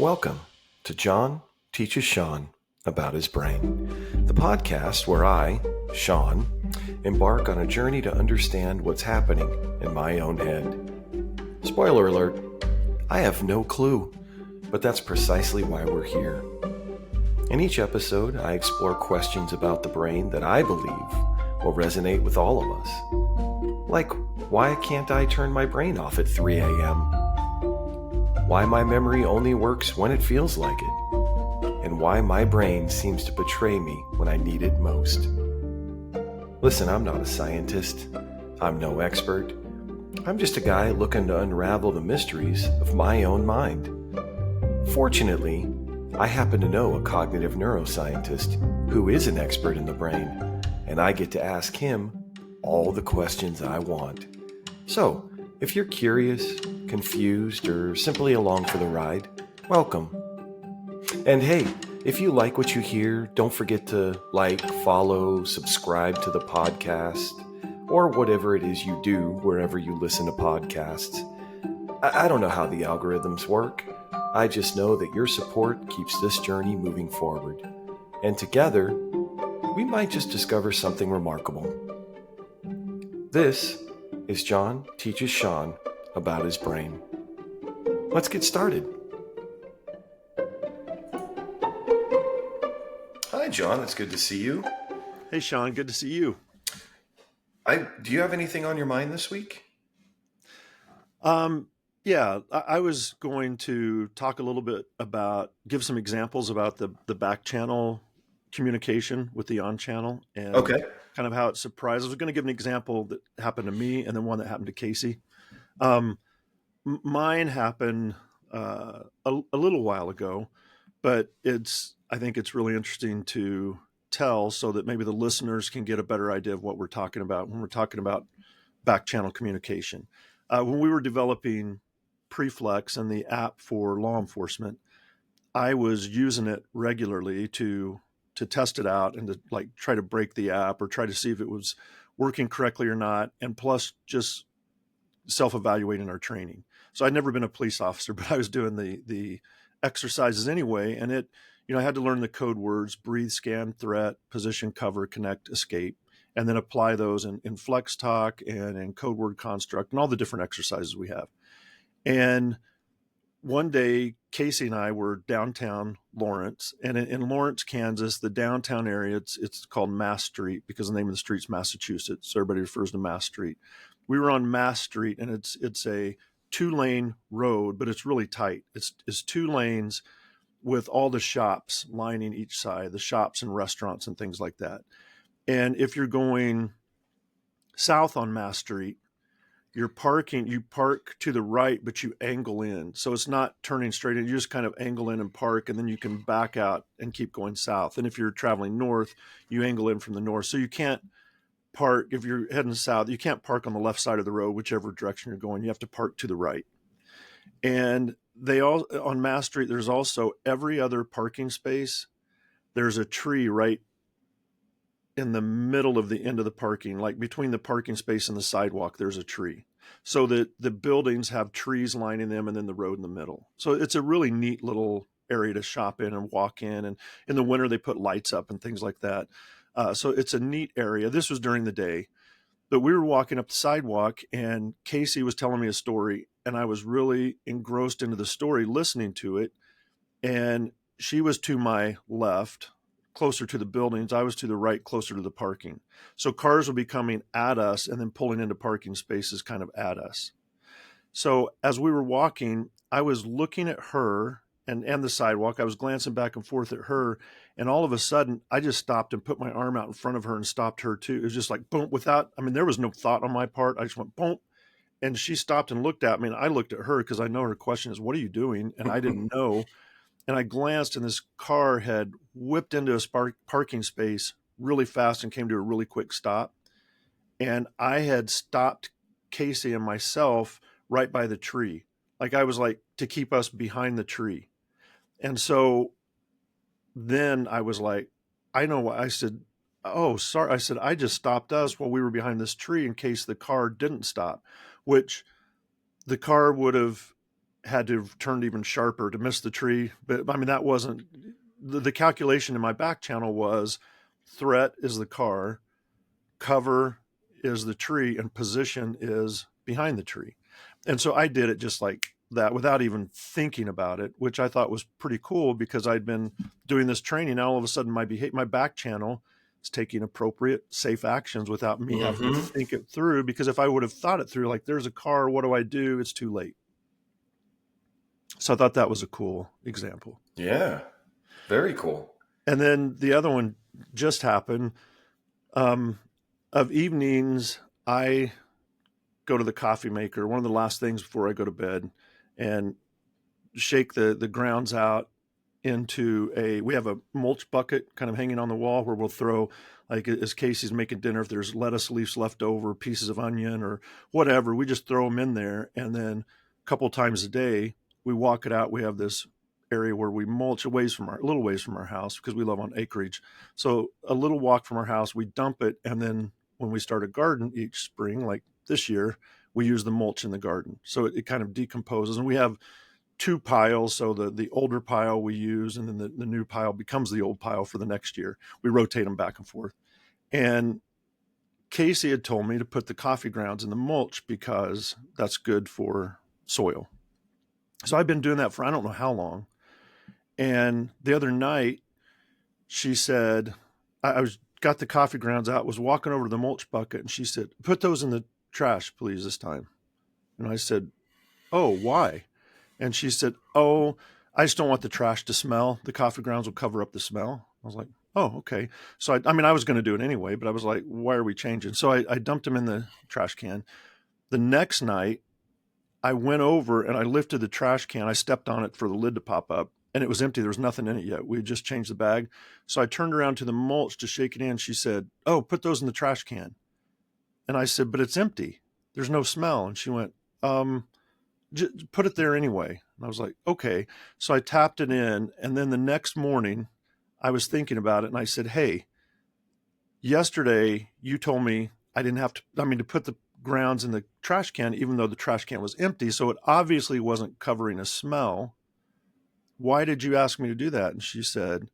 Welcome to John Teaches Sean About His Brain, the podcast where I, Sean, embark on a journey to understand what's happening in my own head. Spoiler alert, I have no clue, but that's precisely why we're here. In each episode, I explore questions about the brain that I believe will resonate with all of us. Like, why can't I turn my brain off at 3 a.m.? Why my memory only works when it feels like it, and why my brain seems to betray me when I need it most. Listen, I'm not a scientist. I'm no expert. I'm just a guy looking to unravel the mysteries of my own mind. Fortunately, I happen to know a cognitive neuroscientist who is an expert in the brain, and I get to ask him all the questions I want. So, if you're curious, confused, or simply along for the ride, welcome. And hey, if you like what you hear, don't forget to like, follow, subscribe to the podcast, or whatever it is you do wherever you listen to podcasts. I don't know how the algorithms work. I just know that your support keeps this journey moving forward. And together, we might just discover something remarkable. This is John Teaches Sean About His Brain. Let's get started. Hi, John. It's good to see you. Hey, Sean. Good to see you. Do you have anything on your mind this week? Yeah, I was going to talk a little bit about, give some examples about the back channel communication with the on channel and kind of how it surprises. I was going to give an example that happened to me and then one that happened to Casey. Mine happened a little while ago, but I think it's really interesting to tell so that maybe the listeners can get a better idea of what we're talking about when we're talking about back channel communication. When we were developing Preflex and the app for law enforcement, I was using it regularly to test it out and to try to break the app or try to see if it was working correctly or not. And plus just self-evaluating our training. So I'd never been a police officer, but I was doing the exercises anyway. And I had to learn the code words: breathe, scan, threat, position, cover, connect, escape, and then apply those in Flex Talk and in code word construct and all the different exercises we have. And one day, Casey and I were downtown Lawrence, and in Lawrence, Kansas, the downtown area, it's called Mass Street because the name of the street's Massachusetts, so everybody refers to Mass Street. We were on Mass Street, and it's a 2-lane road, but it's really tight. It's 2 lanes with all the shops lining each side, the shops and restaurants and things like that. And if you're going south on Mass Street, you park to the right, but you angle in. So it's not turning straight in. You just kind of angle in and park, and then you can back out and keep going south. And if you're traveling north, you angle in from the north. So you can't park, if you're heading south, you can't park on the left side of the road, whichever direction you're going. You have to park to the right. And on Mass Street, there's also every other parking space. There's a tree right in the middle of the end of the parking, like between the parking space and the sidewalk, there's a tree. So that the buildings have trees lining them and then the road in the middle. So it's a really neat little area to shop in and walk in. And in the winter, they put lights up and things like that. So it's a neat area. This was during the day, but we were walking up the sidewalk and Casey was telling me a story and I was really engrossed into the story, listening to it. And she was to my left, closer to the buildings. I was to the right, closer to the parking. So cars would be coming at us and then pulling into parking spaces kind of at us. So as we were walking, I was looking at her and the sidewalk. I was glancing back and forth at her. And all of a sudden, I just stopped and put my arm out in front of her and stopped her too. It was just like, boom, there was no thought on my part. I just went, boom. And she stopped and looked at me. And I looked at her because I know her question is, what are you doing? And I didn't know. And I glanced and this car had whipped into a parking space really fast and came to a really quick stop. And I had stopped Casey and myself right by the tree. I was to keep us behind the tree. And so then I was like, I know what I said. Oh, sorry. I said, I just stopped us while we were behind this tree in case the car didn't stop, which the car would have had to have turned even sharper to miss the tree. But I mean, that wasn't the calculation in my back channel was threat is the car, cover is the tree, and position is behind the tree. And so I did it just like that without even thinking about it, which I thought was pretty cool because I'd been doing this training. Now all of a sudden my back channel is taking appropriate safe actions without me having to Mm-hmm. think it through, because if I would have thought it through, like there's a car, what do I do? It's too late. So I thought that was a cool example. Yeah. Very cool. And then the other one just happened. Um, of evenings, I go to the coffee maker, one of the last things before I go to bed, and shake the grounds out into we have a mulch bucket kind of hanging on the wall where we'll throw, like as Casey's making dinner, if there's lettuce leaves left over, pieces of onion or whatever, we just throw them in there. And then a couple times a day, we walk it out. We have this area where we mulch a little ways from our house because we live on acreage. So a little walk from our house, we dump it. And then when we start a garden each spring, like this year, we use the mulch in the garden. So it kind of decomposes, and we have two piles. So the older pile we use, and then the new pile becomes the old pile for the next year. We rotate them back and forth. And Casey had told me to put the coffee grounds in the mulch because that's good for soil. So I've been doing that for I don't know how long. And the other night, she said, I was got the coffee grounds out, was walking over to the mulch bucket, and she said, "Put those in the trash, please, this time." And I said, "Oh, why?" And she said, "Oh, I just don't want the trash to smell. The coffee grounds will cover up the smell." I was like, "Oh, okay." So I mean, I was going to do it anyway, but I was like, "Why are we changing?" So I dumped them in the trash can. The next night, I went over and I lifted the trash can. I stepped on it for the lid to pop up, and it was empty. There was nothing in it yet. We had just changed the bag. So I turned around to the mulch to shake it in. She said, "Oh, put those in the trash can." And I said, "But it's empty. There's no smell." And she went, Just put it there anyway." And I was like, "Okay." So I tapped it in. And then the next morning, I was thinking about it, and I said, "Hey, yesterday you told me to put the grounds in the trash can, even though the trash can was empty. So it obviously wasn't covering a smell. Why did you ask me to do that?" And she said,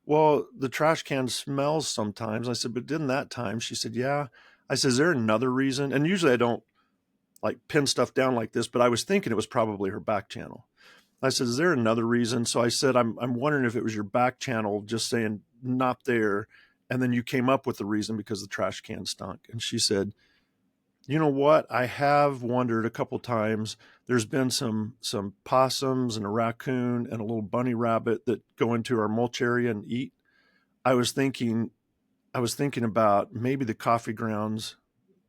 "Well, the trash can smells sometimes." I said, "But didn't that time?" She said, "Yeah." I said, "Is there another reason?" And usually I don't like pin stuff down like this, but I was thinking it was probably her back channel. I said, "Is there another reason?" So I said, I'm wondering if it was your back channel just saying not there. And then you came up with the reason because the trash can stunk." And she said, "You know what? I have wondered a couple times. There's been some possums and a raccoon and a little bunny rabbit that go into our mulch area and eat. I was thinking, I was thinking about maybe the coffee grounds,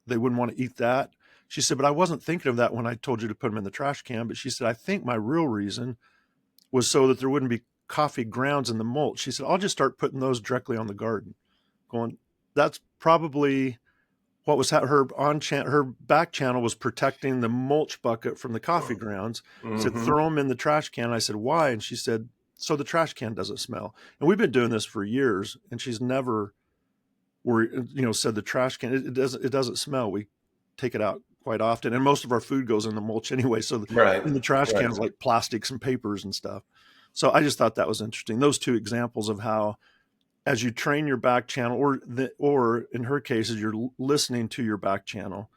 they wouldn't want to eat that." She said, "But I wasn't thinking of that when I told you to put them in the trash can." But she said, "I think my real reason was so that there wouldn't be coffee grounds in the mulch." She said, "I'll just start putting those directly on the garden." Going, that's probably what was her back channel was protecting the mulch bucket from the coffee grounds. Said, Mm-hmm. "Throw them in the trash can." I said, "Why?" And she said, "So the trash can doesn't smell." And we've been doing this for years, and she's never said the trash can, it doesn't smell. We take it out quite often, and most of our food goes in the mulch anyway. So Right. in the trash Right. cans, like plastics and papers and stuff. So I just thought that was interesting. Those two examples of how, as you train your back channel, or in her cases, you're listening to your back channel,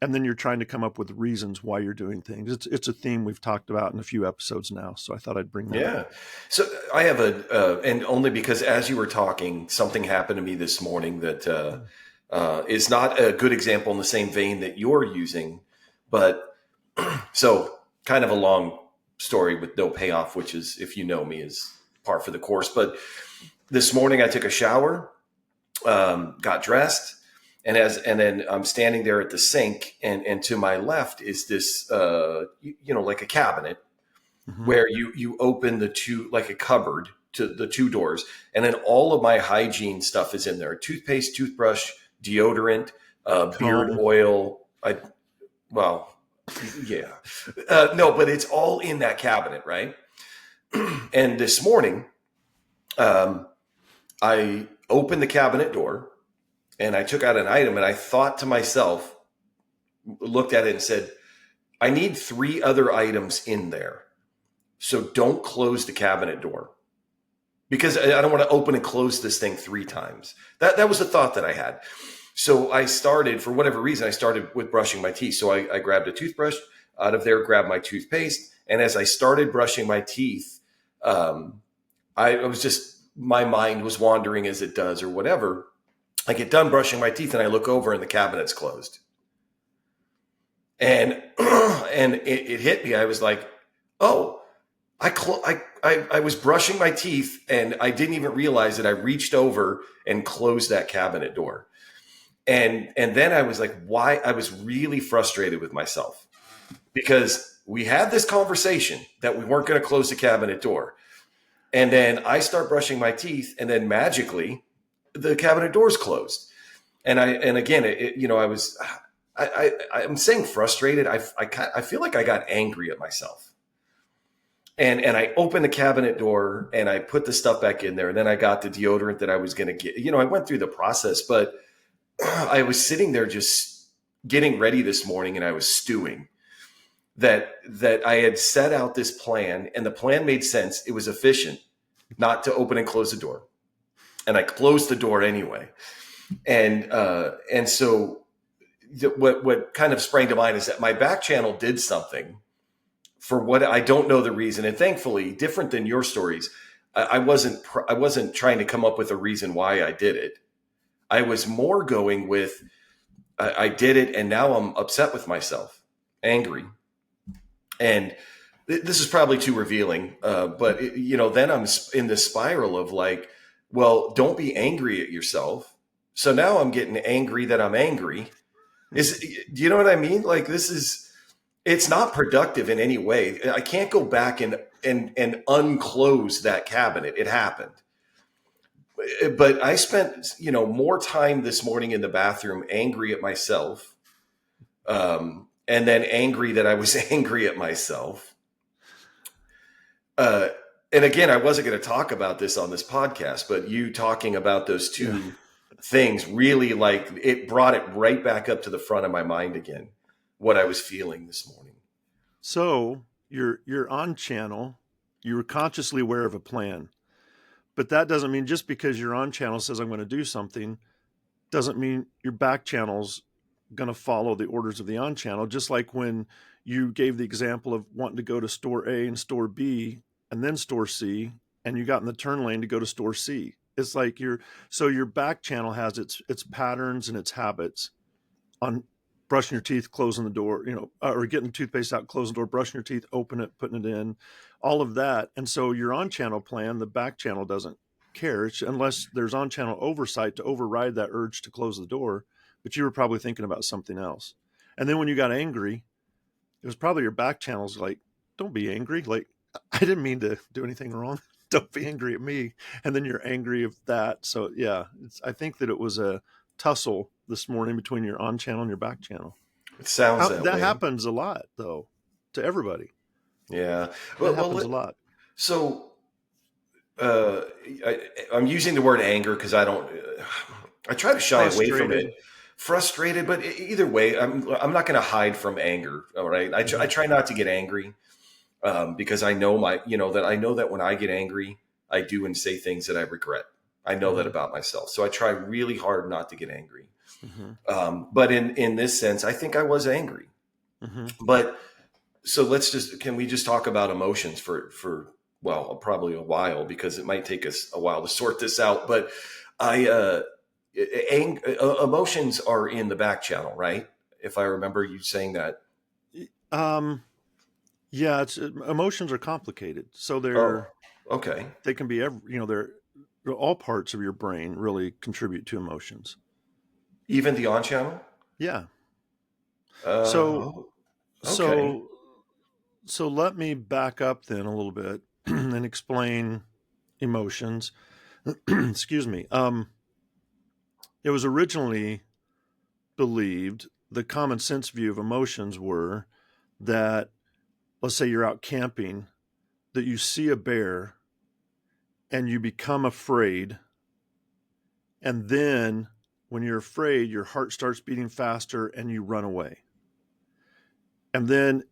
and then you're trying to come up with reasons why you're doing things. It's a theme we've talked about in a few episodes now. So I thought I'd bring that up. Yeah. So I have and only because as you were talking, something happened to me this morning that is not a good example in the same vein that you're using, but so kind of a long story with no payoff, which is, if you know me, is par for the course. But this morning I took a shower, got dressed, and then I'm standing there at the sink, and to my left is this, like a cabinet Mm-hmm. where you open the two, like a cupboard to the two doors, and then all of my hygiene stuff is in there: toothpaste, toothbrush, deodorant, beard Comb. oil. Well, yeah, no, but it's all in that cabinet, right? And this morning, um, I opened the cabinet door and I took out an item, and I thought to myself, looked at it and said, I need 3 other items in there. So don't close the cabinet door because I don't want to open and close this thing 3 times. That was the thought that I had. So I started, for whatever reason, I started with brushing my teeth. So I grabbed a toothbrush out of there, grabbed my toothpaste. And as I started brushing my teeth, I was just, my mind was wandering as it does or whatever. I get done brushing my teeth and I look over and the cabinet's closed. And and it hit me. I was like, oh, I was brushing my teeth and I didn't even realize that I reached over and closed that cabinet door. And then I was like, why? I was really frustrated with myself because we had this conversation that we weren't going to close the cabinet door. And then I start brushing my teeth and then magically the cabinet door's closed. And again, I'm saying frustrated. I feel like I got angry at myself. And I opened the cabinet door and I put the stuff back in there. And then I got the deodorant that I was going to get. I went through the process, but I was sitting there just getting ready this morning and I was stewing that I had set out this plan and the plan made sense. It was efficient not to open and close the door. And I closed the door anyway. And so what kind of sprang to mind is that my back channel did something for what I don't know the reason. And thankfully, different than your stories, I wasn't trying to come up with a reason why I did it. I was more going with, I did it and now I'm upset with myself, angry. And this is probably too revealing, but then I'm in this spiral of like, well, don't be angry at yourself. So now I'm getting angry that I'm angry. Do you know what I mean? Like it's not productive in any way. I can't go back and unclose that cabinet. It happened. But I spent, more time this morning in the bathroom angry at myself. And then angry that I was angry at myself. And again, I wasn't going to talk about this on this podcast, but you talking about those two things really, like, it brought it right back up to the front of my mind again, what I was feeling this morning. So you're on channel, you were consciously aware of a plan, but that doesn't mean just because you're on channel says I'm going to do something, doesn't mean your back channel's going to follow the orders of the on channel. Just like when you gave the example of wanting to go to store A and store B and then store C, and you got in the turn lane to go to store C. It's like your back channel has its patterns and its habits on brushing your teeth, closing the door, or getting the toothpaste out, closing the door, brushing your teeth, open it, putting it in, all of that. And so your on channel plan, the back channel doesn't care unless there's on channel oversight to override that urge to close the door. But you were probably thinking about something else. And then when you got angry, it was probably your back channel's like, don't be angry. Like, I didn't mean to do anything wrong. Don't be angry at me. And then you're angry of that. So yeah, I think that it was a tussle this morning between your on channel and your back channel. It sounds that That way. happens a lot though, to everybody. Yeah. That happens a lot. So I'm using the word anger because I try to shy away from it. Frustrated, but either way, I'm not going to hide from anger. All right. I try not to get angry because I know that when I get angry, I do and say things that I regret. I know that about myself. So I try really hard not to get angry. But in this sense, I think I was angry. But so can we just talk about emotions for well, probably a while, because it might take us a while to sort this out. But emotions are in the back channel, right? If I remember you saying that. Yeah, emotions are complicated. So Okay. they can be they're all parts of your brain really contribute to emotions. Even the on channel? Yeah. Okay. So let me back up then a little bit and explain emotions. Excuse me. It was originally believed, the common sense view of emotions were that, let's say you're out camping, that you see a bear and you become afraid. And then when you're afraid, your heart starts beating faster and you run away. And then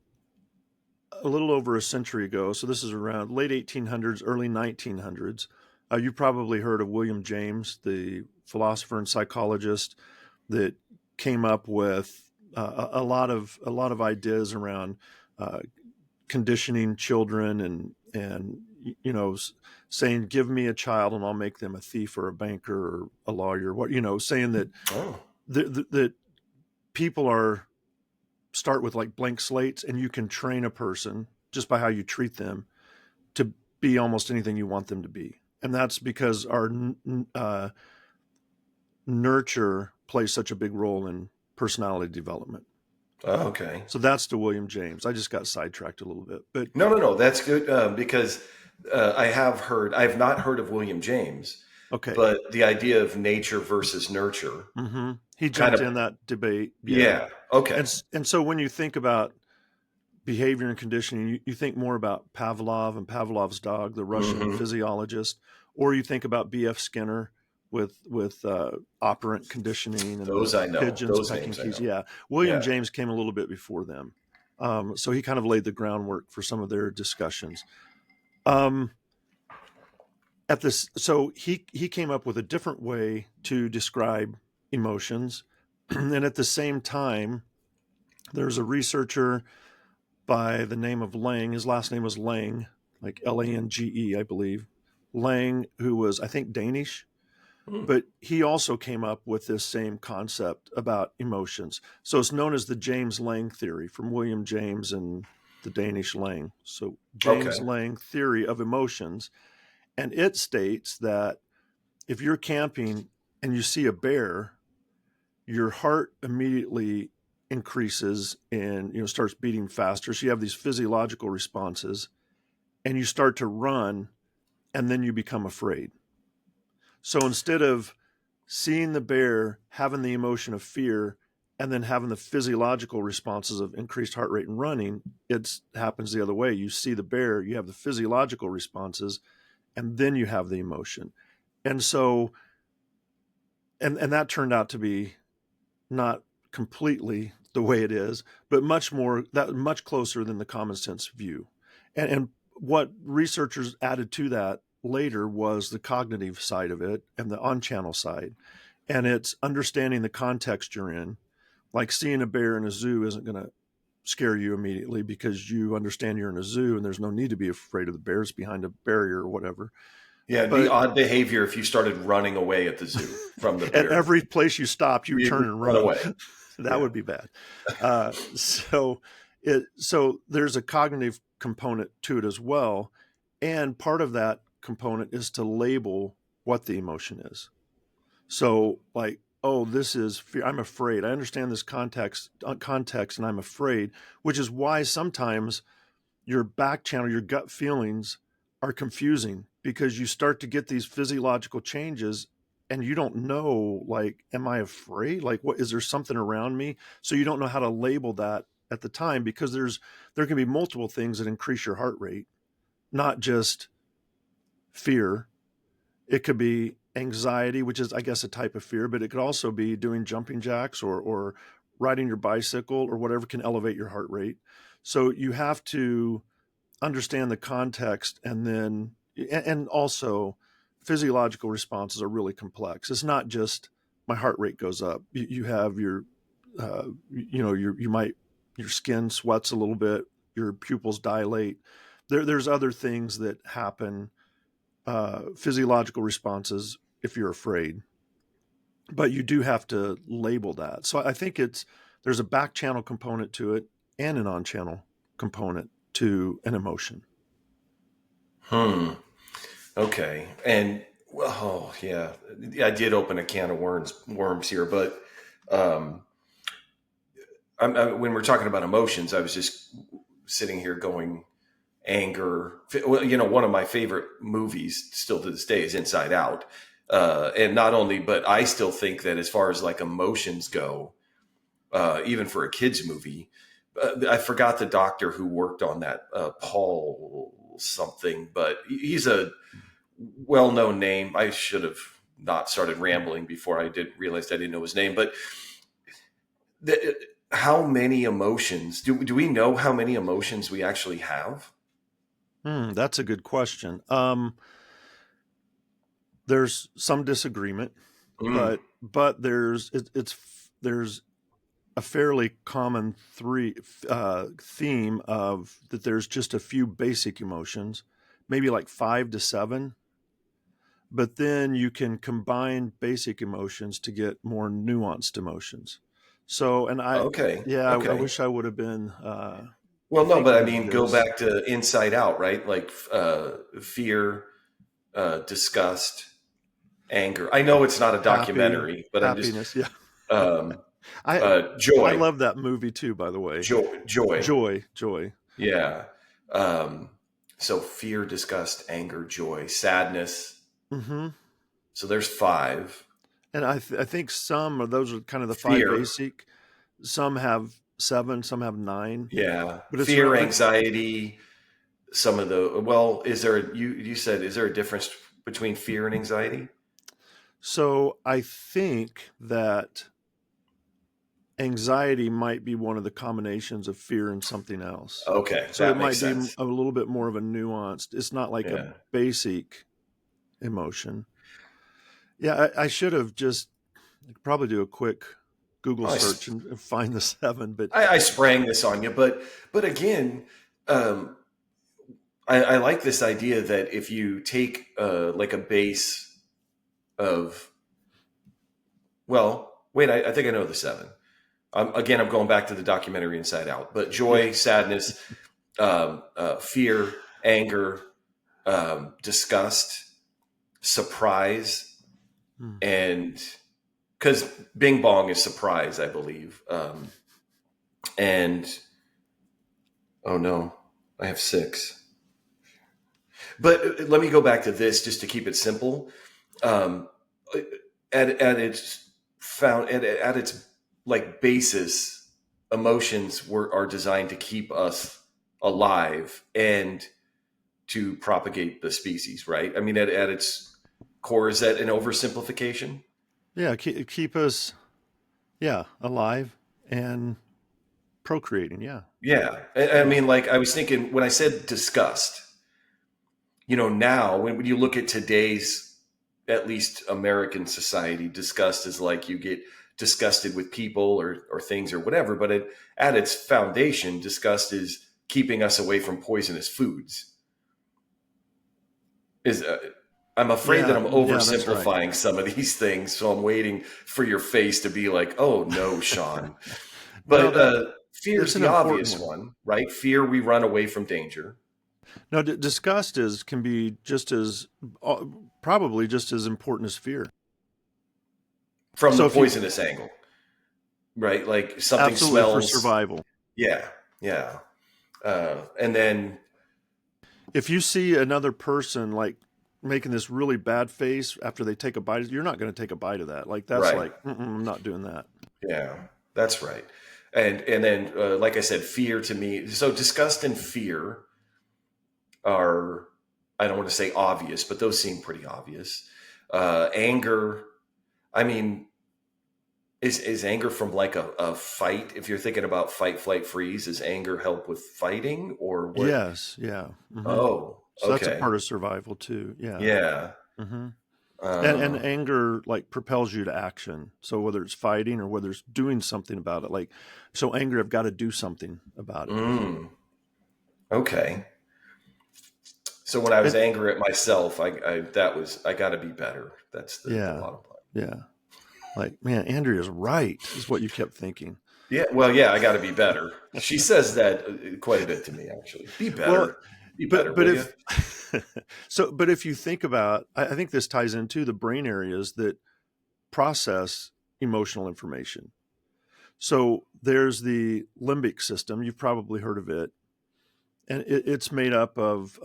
a little over a century ago. So this is around late 1800s, early 1900s. You probably heard of William James, the philosopher and psychologist that came up with a lot of ideas around uh, conditioning children and saying, give me a child and I'll make them a thief or a banker or a lawyer, saying that Oh, that people are start with like blank slates, and you can train a person just by how you treat them to be almost anything you want them to be. And that's because our nurture plays such a big role in personality development. okay. So that's to William James. I just got sidetracked a little bit, but No, no, no. That's good because I have not heard of William James, okay. but the idea of nature versus nurture He kind jumped of, in that debate. Yeah. yeah. Okay. And so when you think about behavior and conditioning, you think more about Pavlov and Pavlov's dog, the Russian Hmm. physiologist, or you think about B.F. Skinner with operant conditioning and Those the I know. pigeons Those pecking names I keys. know. Yeah, William Yeah. James came a little bit before them, so he kind of laid the groundwork for some of their discussions. Um, at this, so he came up with a different way to describe emotions, and at the same time, there's a researcher by the name of Lang. His last name was Lang, like Lange, I believe. Lang, who was, I think, Danish, Hmm. but he also came up with this same concept about emotions. So it's known as the James Lang theory from William James and the Danish Lang. So James Okay. Lang theory of emotions. And it states that if you're camping and you see a bear, your heart immediately increases and starts beating faster. So you have these physiological responses, and you start to run, and then you become afraid. So instead of seeing the bear, having the emotion of fear, and then having the physiological responses of increased heart rate and running, it happens the other way. You see the bear, you have the physiological responses, and then you have the emotion. And so, and that turned out to be not completely the way it is, but much closer than the common sense view. And what researchers added to that later was the cognitive side of it and the on-channel side. And it's understanding the context you're in. Like seeing a bear in a zoo isn't going to scare you immediately because you understand you're in a zoo and there's no need to be afraid of the bears behind a barrier or whatever. Yeah, it'd be But odd behavior if you started running away at the zoo from the at bear. every place you stopped, you You turn would and run run. away. That Yeah. would be bad. So there's a cognitive component to it as well, and part of that component is to label what the emotion is. So like, oh, this is fear. I'm afraid. I understand this context, and I'm afraid, which is why sometimes your back channel, your gut feelings are confusing because you start to get these physiological changes and you don't know, like, am I afraid? Like, what is there something around me? So you don't know how to label that at the time because there can be multiple things that increase your heart rate, not just fear. It could be anxiety, which is, I guess, a type of fear, but it could also be doing jumping jacks or riding your bicycle or whatever can elevate your heart rate. So you have to understand the context, and also physiological responses are really complex. It's not just my heart rate goes up. You have your your skin sweats a little bit, your pupils dilate. There's other things that happen, physiological responses if you're afraid, but you do have to label that. So I think there's a back channel component to it and an on channel component to an emotion. Hmm. Okay. And well, oh yeah, I did open a can of worms here, but um, when we're talking about emotions, I was just sitting here going anger. Well, one of my favorite movies still to this day is Inside Out. And not only, but I still think that as far as like emotions go, even for a kids movie, I forgot the doctor who worked on that, Paul something, but he's a well-known name. I should have not started rambling before I did realize I didn't know his name, but how many emotions do we know how many emotions we actually have? That's a good question. There's some disagreement, Mm, but there's a fairly common theme of that there's just a few basic emotions, maybe like 5 to 7, but then you can combine basic emotions to get more nuanced emotions. So, and okay, I okay. wish I would have been Well, no, but I thinking of mean, go this. back to Inside Out, right? Like fear, disgust, anger. I know it's not a documentary, but I'm just Happiness. Yeah. um, I I joy, love that movie too, by the way. joy. Joy. Yeah. Um, so fear, disgust, anger, joy, sadness. Hmm. So there's five. And I think some of those are kind of the five Fear, basic. Some have 7, some have 9, yeah. but it's Fear, around. anxiety. Some of the well, is there you said is there a difference between fear and anxiety? So I think that anxiety might be one of the combinations of fear and something else. Okay, So it that makes might be sense. a little bit more of a nuanced. It's not like a Yeah. basic emotion. Yeah, I should have just probably do a quick Google I, search and find the 7, but I sprang this on you, but again, um, I like this idea that if you take like a base of well, wait, I think I know the seven. Again, I'm going back to the documentary Inside Out, but yeah. joy, sadness, fear, anger, disgust, surprise, Hmm. and because Bing Bong is surprise, I believe, and oh no, I have six. But let me go back to this just to keep it simple. Um, at its at its like basis, emotions are designed to keep us alive and to propagate the species, right? I mean, at its core, is that an oversimplification? Yeah, keep us, yeah, alive and procreating. Yeah. Yeah, I Yeah. mean, like I was thinking when I said disgust, now when you look at today's, at least American society, disgust is like you get disgusted with people or things or whatever. But at its foundation, disgust is keeping us away from poisonous foods. Is I'm afraid that Yeah. I'm Yeah, that's right. oversimplifying some of these things, so I'm waiting for your face to be like, "Oh no, Sean." No, But that fear is it's an the important obvious one. one, right? Fear, we run away from danger. No, disgust is can be just as uh, probably just as important as fear. From the So if you poisonous angle, right? Like something absolutely for smells. survival. Yeah, yeah. And then, If you see another person like making this really bad face after they take a bite, you're not going to take a bite of that. Like that's right. like I'm not doing that. Yeah, that's right. And then, like I said, fear to me. So disgust and fear are, I don't want to say obvious, but those seem pretty obvious. Anger, I mean, is anger from like a fight? If you're thinking about fight, flight, freeze, does anger help with fighting or what? Yes, yeah. Oh, So that's a okay. part of survival too. Yeah. Yeah. hmm and Uh, anger like propels you to action. So whether it's fighting or whether it's doing something about it, like so anger, I've got to do something about it. mm, okay. So when I was And angry at myself, I got to be better. That's the yeah, bottom line. yeah. Like man, Andrea's right is what you kept thinking. Yeah, well, yeah, I got to be better. She says that quite a bit to me, actually. Well, Be better, but will you? if but if you think about, I think this ties into the brain areas that process emotional information. So there's the limbic system. You've probably heard of it, and it's made up of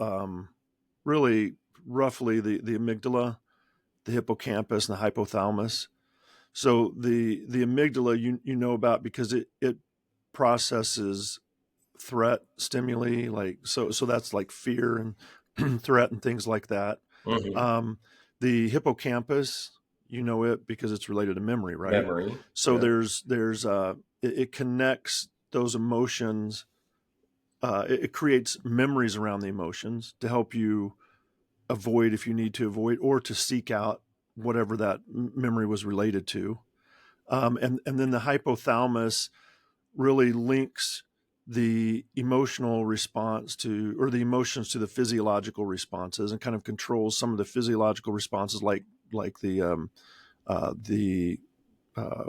really roughly the amygdala, the hippocampus, and the hypothalamus. So the amygdala you know about because it processes threat stimuli, like so that's like fear and threat and things like that. Hmm. Um, the hippocampus you know it because it's related to memory, right? Memory. So Yeah. it connects those emotions. It creates memories around the emotions to help you avoid if you need to avoid or to seek out whatever that memory was related to. And then the hypothalamus really links the emotional response to or the emotions to the physiological responses and kind of controls some of the physiological responses like the uh,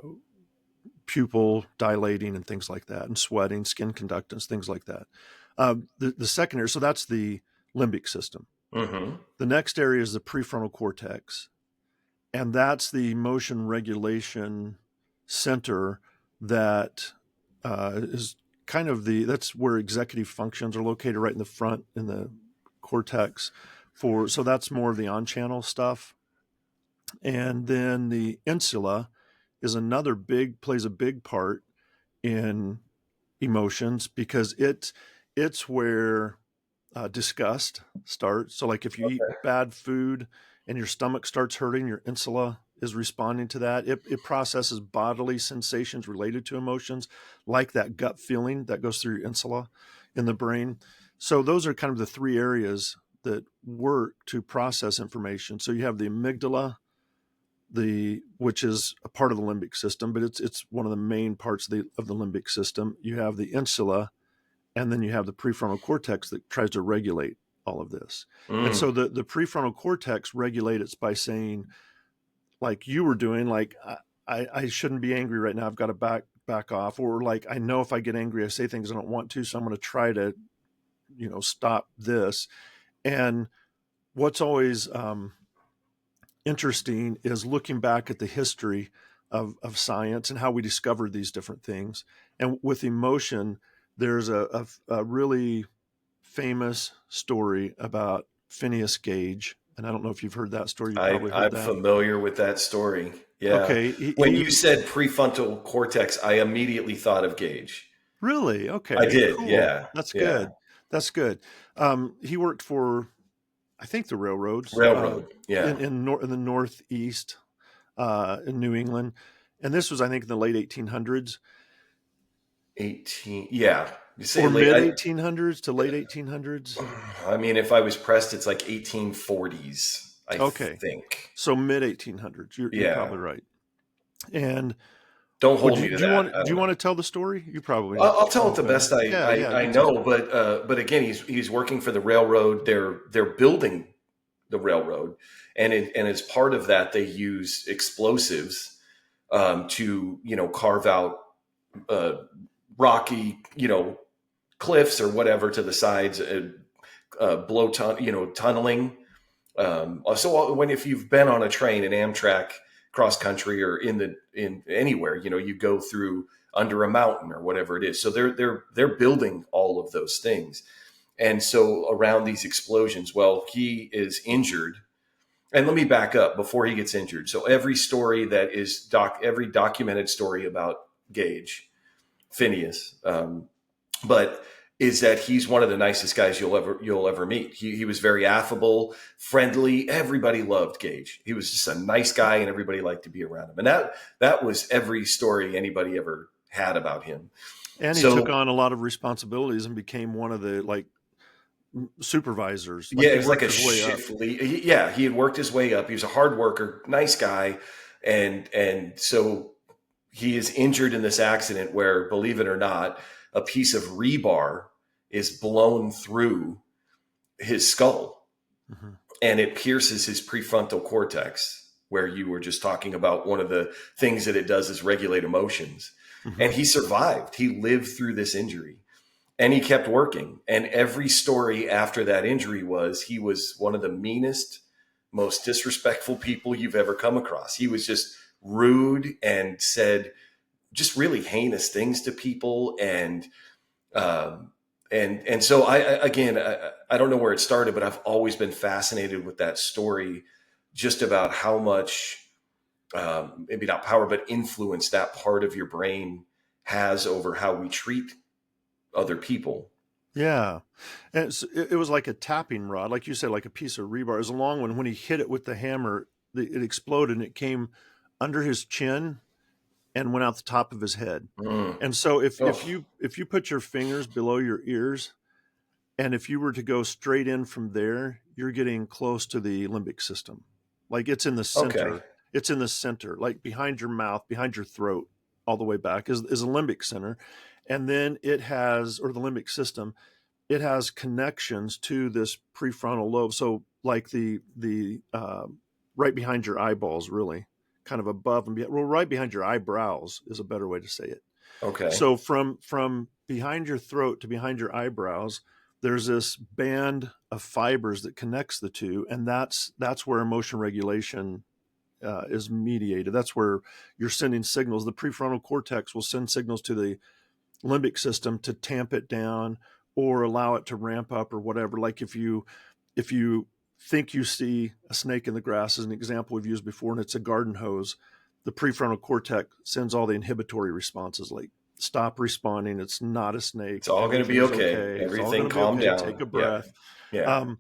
pupil dilating and things like that, and sweating, skin conductance, things like that. The secondary, so that's the limbic system. Mm-hmm. The next area is the prefrontal cortex, and that's the emotion regulation center that is kind of that's where executive functions are located, right in the front in the cortex. So that's more of the on-channel stuff. And then the insula is another big plays a big part in emotions because it's where disgust starts. So, like if you eat bad food and your stomach starts hurting, your insula is responding to that. It processes bodily sensations related to emotions, like that gut feeling that goes through your insula in the brain. So, those are kind of the three areas that work to process information. So, you have the amygdala, which is a part of the limbic system, but it's one of the main parts of the limbic system. You have the insula, and then you have the prefrontal cortex that tries to regulate all of this. And Mm. so the prefrontal cortex regulates by saying, like you were doing, like I shouldn't be angry right now. I've got to back off. Or like I know if I get angry, I say things I don't want to, so I'm going to try to stop this. And what's always interesting is looking back at the history of science and how we discovered these different things. And with emotion, there's a really famous story about Phineas Gage. And I don't know if you've heard that story. You probably heard I'm that. familiar with that story. Yeah. Okay. When you said prefrontal cortex, I immediately thought of Gage. Really? I Okay. did. Cool. Yeah. That's Yeah. good. That's good. He worked for, I think, the railroads Railroad. Yeah. in the Northeast in New England. And this was, I think, in the late 1800s 18. Yeah. You say or late. mid 1800s to late 1800s. I mean, if I was pressed, it's like 1840s, I Okay. think. So mid 1800s. You're Yeah. probably right. And Don't would hold you me to that. I do you don't know. want to tell the story? You probably I'll tell know it the better. best I, Yeah, I, yeah, I you tell. know, but again, he's working for the railroad. They're building the railroad, and as part of that, they use explosives to carve out uh, rocky cliffs or whatever to the sides, blow tunneling. So when if you've been on a train in Amtrak cross country or in anywhere, you go through under a mountain or whatever it is. So they're building all of those things. And so around these explosions, well, he is injured. And let me back up before he gets injured. So every story that is every documented story about Gage, Phineas, but is that he's one of the nicest guys you'll ever meet. He was very affable, friendly. Everybody loved Gage. He was just a nice guy, and everybody liked to be around him. And that was every story anybody ever had about him. And he took So on a lot of responsibilities and became one of the supervisors. yeah, Like it he was like worked a his way up. shift lead. Yeah, he had worked his way up. He was a hard worker, nice guy, and so he is injured in this accident where, believe it or not, a piece of rebar is blown through his skull Hmm. and it pierces his prefrontal cortex, where you were just talking about one of the things that it does is regulate emotions. Hmm. And he survived. He lived through this injury and he kept working. And every story after that injury was he was one of the meanest, most disrespectful people you've ever come across. He was just rude and said just really heinous things to people. Um, and so I don't know where it started, but I've always been fascinated with that story, just about how much maybe not power but influence that part of your brain has over how we treat other people. Yeah. And it was like a tapping rod, like you said, like a piece of rebar. It was a long one. When he hit it with the hammer, it exploded and it came under his chin and went out the top of his head. Mm. And so Oh, if you put your fingers below your ears, and if you were to go straight in from there, you're getting close to the limbic system. Like it's in the okay. center. It's in the center, like behind your mouth, behind your throat, all the way back is a limbic center. And then it has, or the limbic system, it has connections to this prefrontal lobe. So like the right behind your eyeballs, really, kind of above and behind, well, right behind your eyebrows is a better way to say it. Okay. So from behind your throat to behind your eyebrows, there's this band of fibers that connects the two, and that's where emotion regulation is mediated. That's where you're sending signals. The prefrontal cortex will send signals to the limbic system to tamp it down or allow it to ramp up or whatever. Like if you think you see a snake in the grass, as an example we've used before, and it's a garden hose, the prefrontal cortex sends all the inhibitory responses like stop responding, it's not a It's snake, all going to be everything's okay. okay, it's all going Everything to be calm okay, take down. a Yeah. breath. Yeah. um,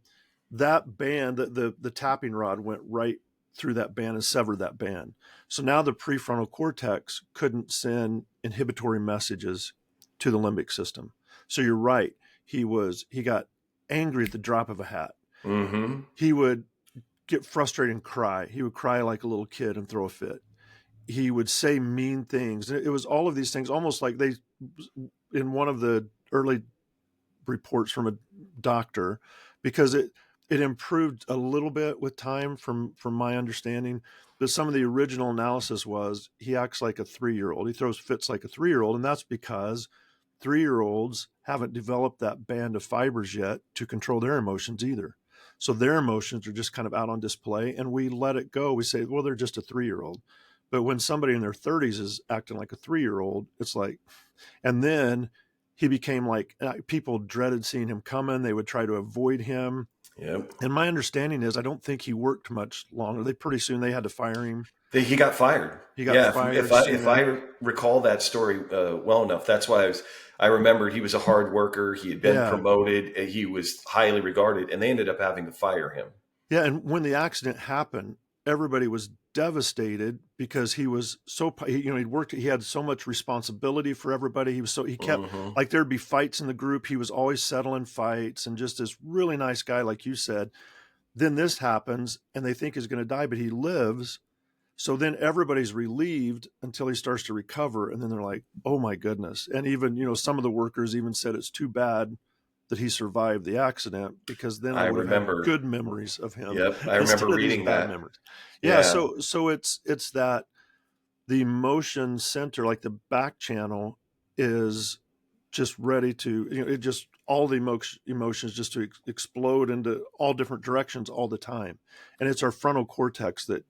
that band, the tapping rod went right through that band and severed that band. So now the prefrontal cortex couldn't send inhibitory messages to the limbic system. So you're right. He got angry at the drop of a hat. Mm-hmm. He would get frustrated and cry. He would cry like a little kid and throw a fit. He would say mean things. It was all of these things, almost like they, in one of the early reports from a doctor, because it improved a little bit with time from my understanding. But some of the original analysis was he acts like a 3-year-old. He throws fits like a 3-year-old, and that's because 3-year-olds haven't developed that band of fibers yet to control their emotions either. So their emotions are just kind of out on display, and we let it go. We say, well, they're just a 3-year-old. But when somebody in their 30s is acting like a 3-year-old, it's like, and then he became like, people dreaded seeing him coming. They would try to avoid him. Yep. And my understanding is I don't think he worked much longer. They pretty soon they had to fire him. He got fired. He got Yeah, if fired I soon if after. I recall that story well enough, that's why I remembered he was a hard worker. He had been Yeah. promoted. He was highly regarded, and they ended up having to fire him. Yeah. And when the accident happened, everybody was devastated because he was so, he'd worked, he had so much responsibility for everybody. He kept, Mm-hmm. like, there'd be fights in the group. He was always settling fights and just this really nice guy, like you said. Then this happens and they think he's going to die, but he lives. So then everybody's relieved until he starts to recover. And then they're like, oh my goodness. And even, some of the workers even said it's too bad that he survived the accident, because then I I would have had remember. good memories of him Yep, I remember instead of these reading bad that. memories. Yeah. Yeah, So it's that the emotion center, like the back channel, is just ready to, it just, all the emotions just to explode into all different directions all the time. And it's our frontal cortex that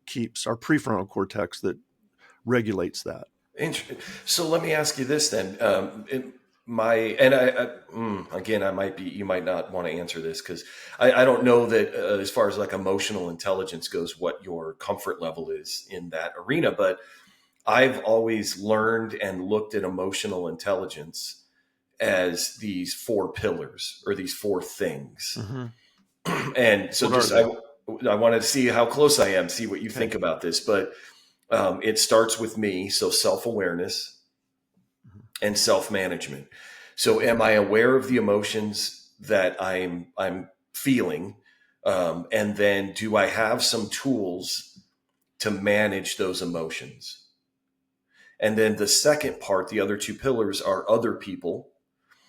keeps, our prefrontal cortex that regulates that. So let me ask you this then. My and again, I might be. You might not want to answer this because I don't know that as far as like emotional intelligence goes, what your comfort level is in that arena. But I've always learned and looked at emotional intelligence as these four pillars or these four things. Mm-hmm. And so What are just they? I wanted to see how close I am, see what you Okay. think about this. But it starts with me, so self awareness Mm-hmm. and self management. So, am I aware of the emotions that I'm feeling, and then do I have some tools to manage those emotions? And then the second part, the other two pillars, are other people,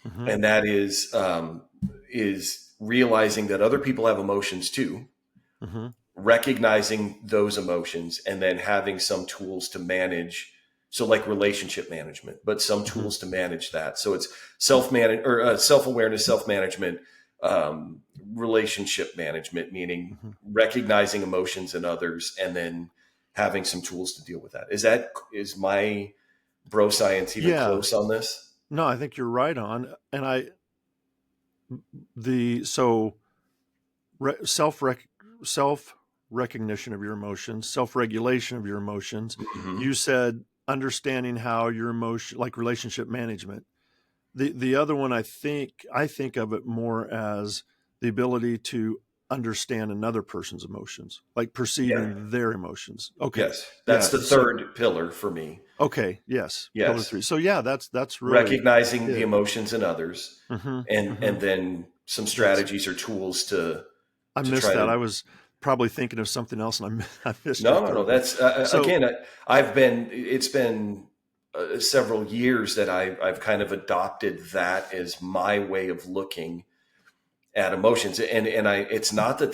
Mm-hmm. and that is realizing that other people have emotions too, Mm-hmm. recognizing those emotions, and then having some tools to manage. So like relationship management, but some Mm-hmm. tools to manage that. So it's self-awareness, self-management, relationship management, meaning Mm-hmm. recognizing emotions in others and then having some tools to deal with that. Is my bro science even Yeah. close on this? No, I think you're right on. And the so re, self recognition of your emotions, self regulation of your emotions. Hmm. You said understanding how your emotion, like relationship management. The other one, I think of it more as the ability to understand another person's emotions, like Yeah. perceiving their emotions. Okay. Yes. That's Yeah. the So, third pillar for me. okay. Yes. Pillar Yes. three. So yeah, that's really Recognizing the it. emotions in others, Hmm. and Hmm. then some Yes. strategies or tools to I missed try that. I to. was probably thinking of something else, and I missed your No, no, no. third one. That's So, again. I've been. It's been several years that I've kind of adopted that as my way of looking at emotions, and I. It's not that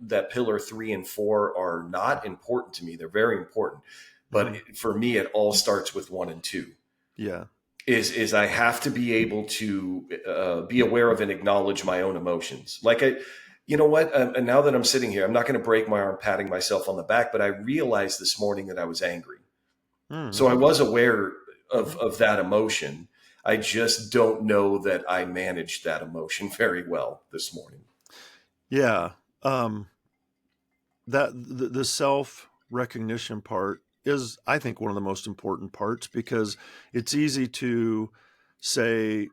that pillar 3 and 4 are not important to me. They're very important, but mhm, for me, it all starts with 1 and 2. yeah. Is I have to be able to be aware of and acknowledge my own emotions. Like you know what? And now that I'm sitting here, I'm not going to break my arm patting myself on the back, but I realized this morning that I was angry. So I Mm-hmm. was aware Hmm. of that emotion. I just don't know that I managed that emotion very well this morning. Yeah. Um, that the self recognition part is, I think, one of the most important parts, because it's easy to say,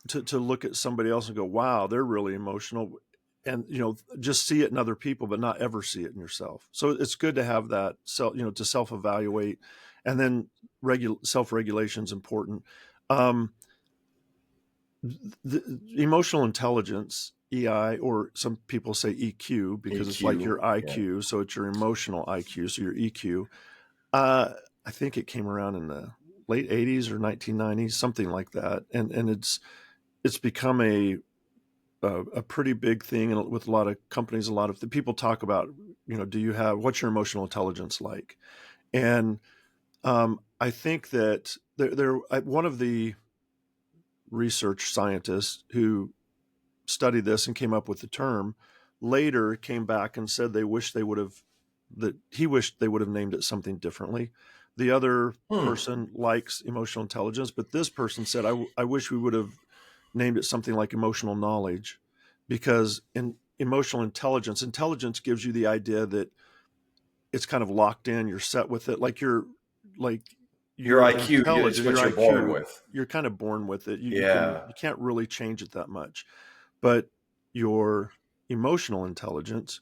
to look at somebody else and go, wow, they're really emotional, and just see it in other people but not ever see it in yourself. So it's good to have that self, to self evaluate. And then self regulation is important. um, the emotional intelligence, EI, or some people say EQ, because it's like EQ, your yeah. IQ, so it's your emotional IQ, so your EQ. uh, I think it came around in the late 80s or 1990s, something like that, and it's become a pretty big thing, and with a lot of companies, a lot of the people talk about, do you have, what's your emotional intelligence like? And I think that one of the research scientists who studied this and came up with the term later came back and said they wish they would have that he wished they would have named it something differently. The other Hmm. person likes emotional intelligence, but this person said, I wish we would have named it something like emotional knowledge, because in emotional intelligence gives you the idea that it's kind of locked in, you're set with it, like Your your IQ is intelligence, what your you're born IQ, with. you're kind of born with it. Yeah. You can't really change it that much. But your emotional intelligence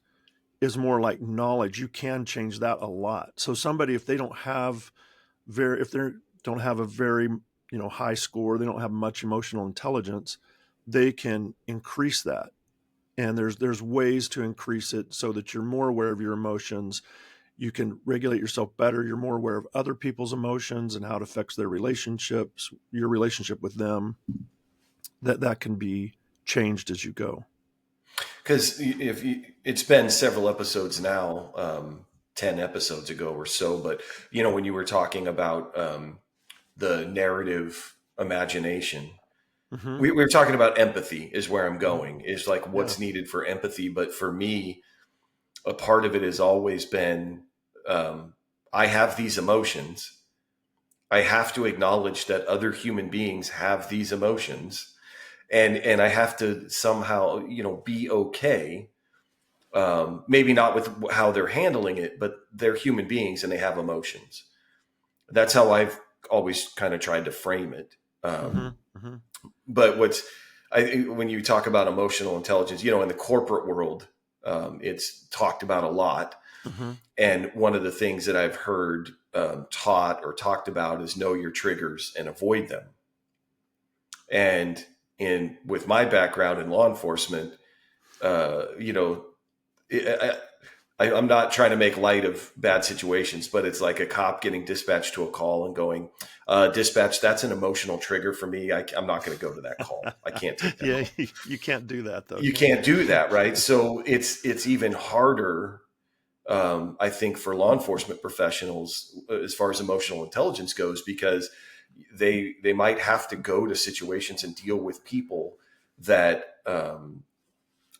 is more like knowledge. You can change that a lot. So somebody, if they don't have if they don't have a very high score, they don't have much emotional intelligence, they can increase that. And there's ways to increase it so that you're more aware of your emotions. You can regulate yourself better. You're more aware of other people's emotions and how it affects their relationships, your relationship with them. That can be changed as you go. Because it's been several episodes now, 10 episodes ago or so, but when you were talking about the narrative imagination, Hmm. we were talking about empathy is where I'm Hmm. going, is like Yeah. what's needed for empathy. But for me, a part of it has always been, I have these emotions. I have to acknowledge that other human beings have these emotions, and I have to somehow, be okay. Maybe not with how they're handling it, but they're human beings and they have emotions. That's how I've always kind of tried to frame it. Hmm. Hmm. But when you talk about emotional intelligence, in the corporate world, it's talked about a lot. Hmm. And one of the things that I've heard taught or talked about is know your triggers and avoid them. And in with my background in law enforcement, you know, I'm not trying to make light of bad situations, but it's like a cop getting dispatched to a call and going, "Dispatch, that's an emotional trigger for me. I'm not going to go to that call. I can't take that Yeah, call." you can't do that though, You can you? can't do that, right? So it's even harder, I think, for law enforcement professionals as far as emotional intelligence goes, because they might have to go to situations and deal with people that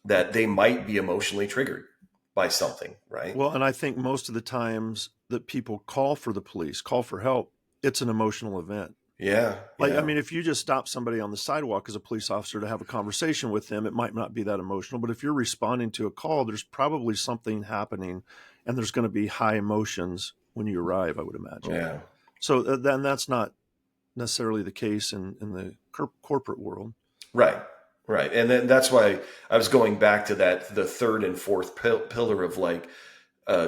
that they might be emotionally triggered by something, right? Well, and I think most of the times that people call for the police, call for help, it's an emotional event. Yeah, Like, I yeah, mean, if you just stop somebody on the sidewalk as a police officer to have a conversation with them, it might not be that emotional. But if you're responding to a call, there's probably something happening, and there's going to be high emotions when you arrive, I would imagine. yeah. So then that's not necessarily the case in the corporate world. Right. Right. And then that's why I was going back to that, the third and fourth pillar of like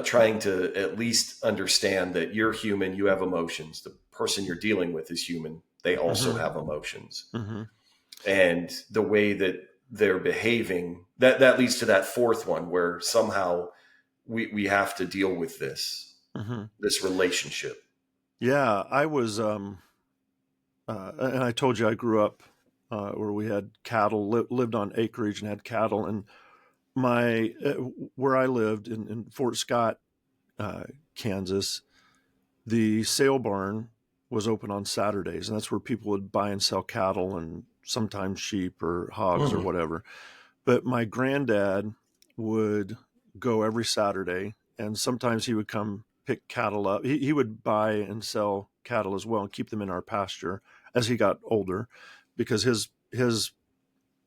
trying to at least understand that you're human, you have emotions. The person you're dealing with is human. They also Mm-hmm. have emotions. Mm-hmm. And the way that they're behaving, that leads to that fourth one where somehow we have to deal with Mm-hmm. this relationship. Yeah, I was, and I told you I grew up where we had cattle, lived on acreage and had cattle, and my where I lived in Fort Scott, uh, Kansas, the sale barn was open on Saturdays, and that's where people would buy and sell cattle and sometimes sheep or hogs or Mm, whatever. But my granddad would go every Saturday, and sometimes he would come pick cattle up. He would buy and sell cattle as well and keep them in our pasture as he got older, because his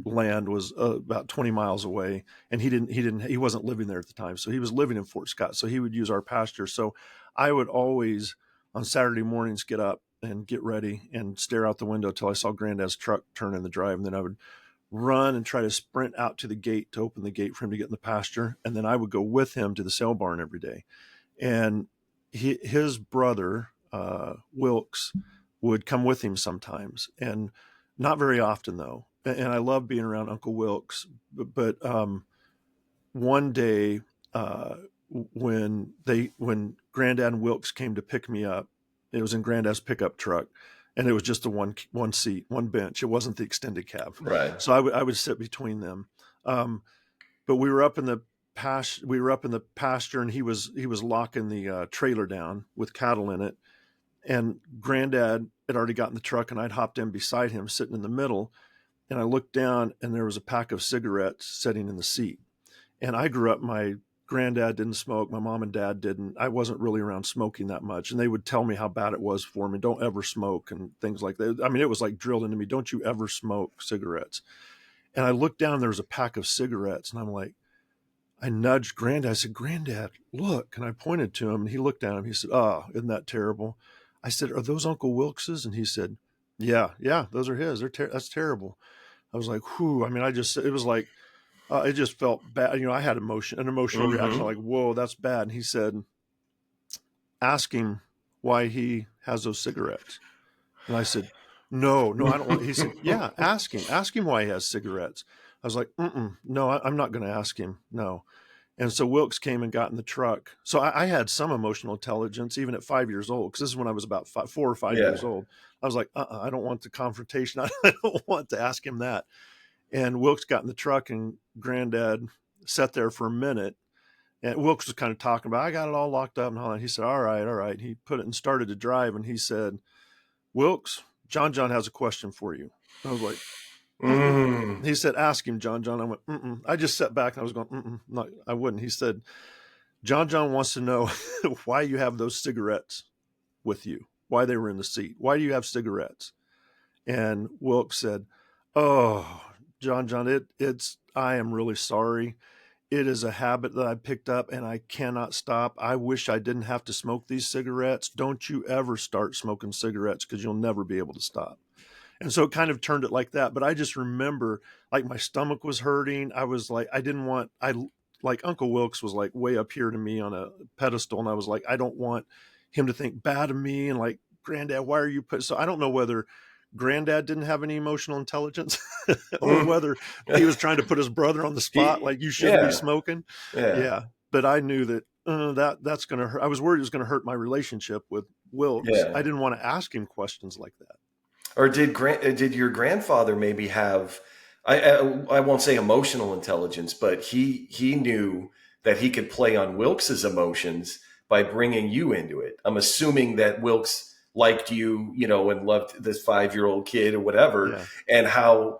land was about 20 miles away, and he wasn't living there at the time, so he was living in Fort Scott, so he would use our pasture. So I would always on Saturday mornings get up and get ready and stare out the window till I saw granddad's truck turn in the drive, and then I would run and try to sprint out to the gate to open the gate for him to get in the pasture, and then I would go with him to the sale barn every day. And his brother Wilkes would come with him sometimes, and not very often though. And I love being around Uncle Wilkes, but one day when Granddad and Wilkes came to pick me up, it was in Granddad's pickup truck, and it was just the one seat, one bench. It wasn't the extended cab, right. so I would sit between them. Um, but we were up in the pasture, and he was locking the trailer down with cattle in it, and Granddad had already gotten the truck, and I'd hopped in beside him, sitting in the middle, and I looked down, and there was a pack of cigarettes sitting in the seat. And I grew up, my granddad didn't smoke, my mom and dad didn't. I wasn't really around smoking that much, and they would tell me how bad it was for me. Don't ever smoke and things like that. I mean, it was like drilled into me. Don't you ever smoke cigarettes. And I looked down, there was a pack of cigarettes, and I'm like, I nudged Granddad. I said, Granddad, look. And I pointed to him, and he looked at him. He said, oh, isn't that terrible? I said, are those Uncle Wilkes's? And he said, yeah, those are his. That's terrible. I was like, whew. I mean, it was like, it just felt bad. I had an emotional reaction, Hmm. like, whoa, that's bad. And he said, ask him why he has those cigarettes. And I said, no, I don't want. He said, yeah, ask him why he has cigarettes. I was like, no, I'm not going to ask him. No. And so Wilkes came and got in the truck. So I had some emotional intelligence even at 5 years old, because this is when I was about 4 or 5 years Yeah. old. I was like, I don't want the confrontation. I don't want to ask him that. And Wilkes got in the truck, and Granddad sat there for a minute. And Wilkes was kind of talking about, I got it all locked up and all that. He said, all right, all right. He put it and started to drive. And he said, Wilkes, John has a question for you. I was like, Mm. he said, ask him, John. I went, mm-mm. I just sat back and I was going, no, I wouldn't. He said, John wants to know why you have those cigarettes with you, why they were in the seat. Why do you have cigarettes? And Wilkes said, oh, John, I am really sorry. It is a habit that I picked up and I cannot stop. I wish I didn't have to smoke these cigarettes. Don't you ever start smoking cigarettes, because you'll never be able to stop. And so it kind of turned it like that. But I just remember, like, my stomach was hurting. I was like, like, Uncle Wilkes was like way up here to me on a pedestal. And I was like, I don't want him to think bad of me. And like, Granddad, why are you put? So I don't know whether Granddad didn't have any emotional intelligence or Mm. whether he was trying to put his brother on the spot. he, Like, you shouldn't be yeah, smoking. yeah, Yeah. But I knew that that's going to hurt. I was worried it was going to hurt my relationship with Wilkes. I yeah. didn't want to ask him questions like that. Or did your grandfather maybe have? I won't say emotional intelligence, but he knew that he could play on Wilkes's emotions by bringing you into it. I'm assuming that Wilkes liked you, and loved this 5-year-old kid or whatever, Yeah. and how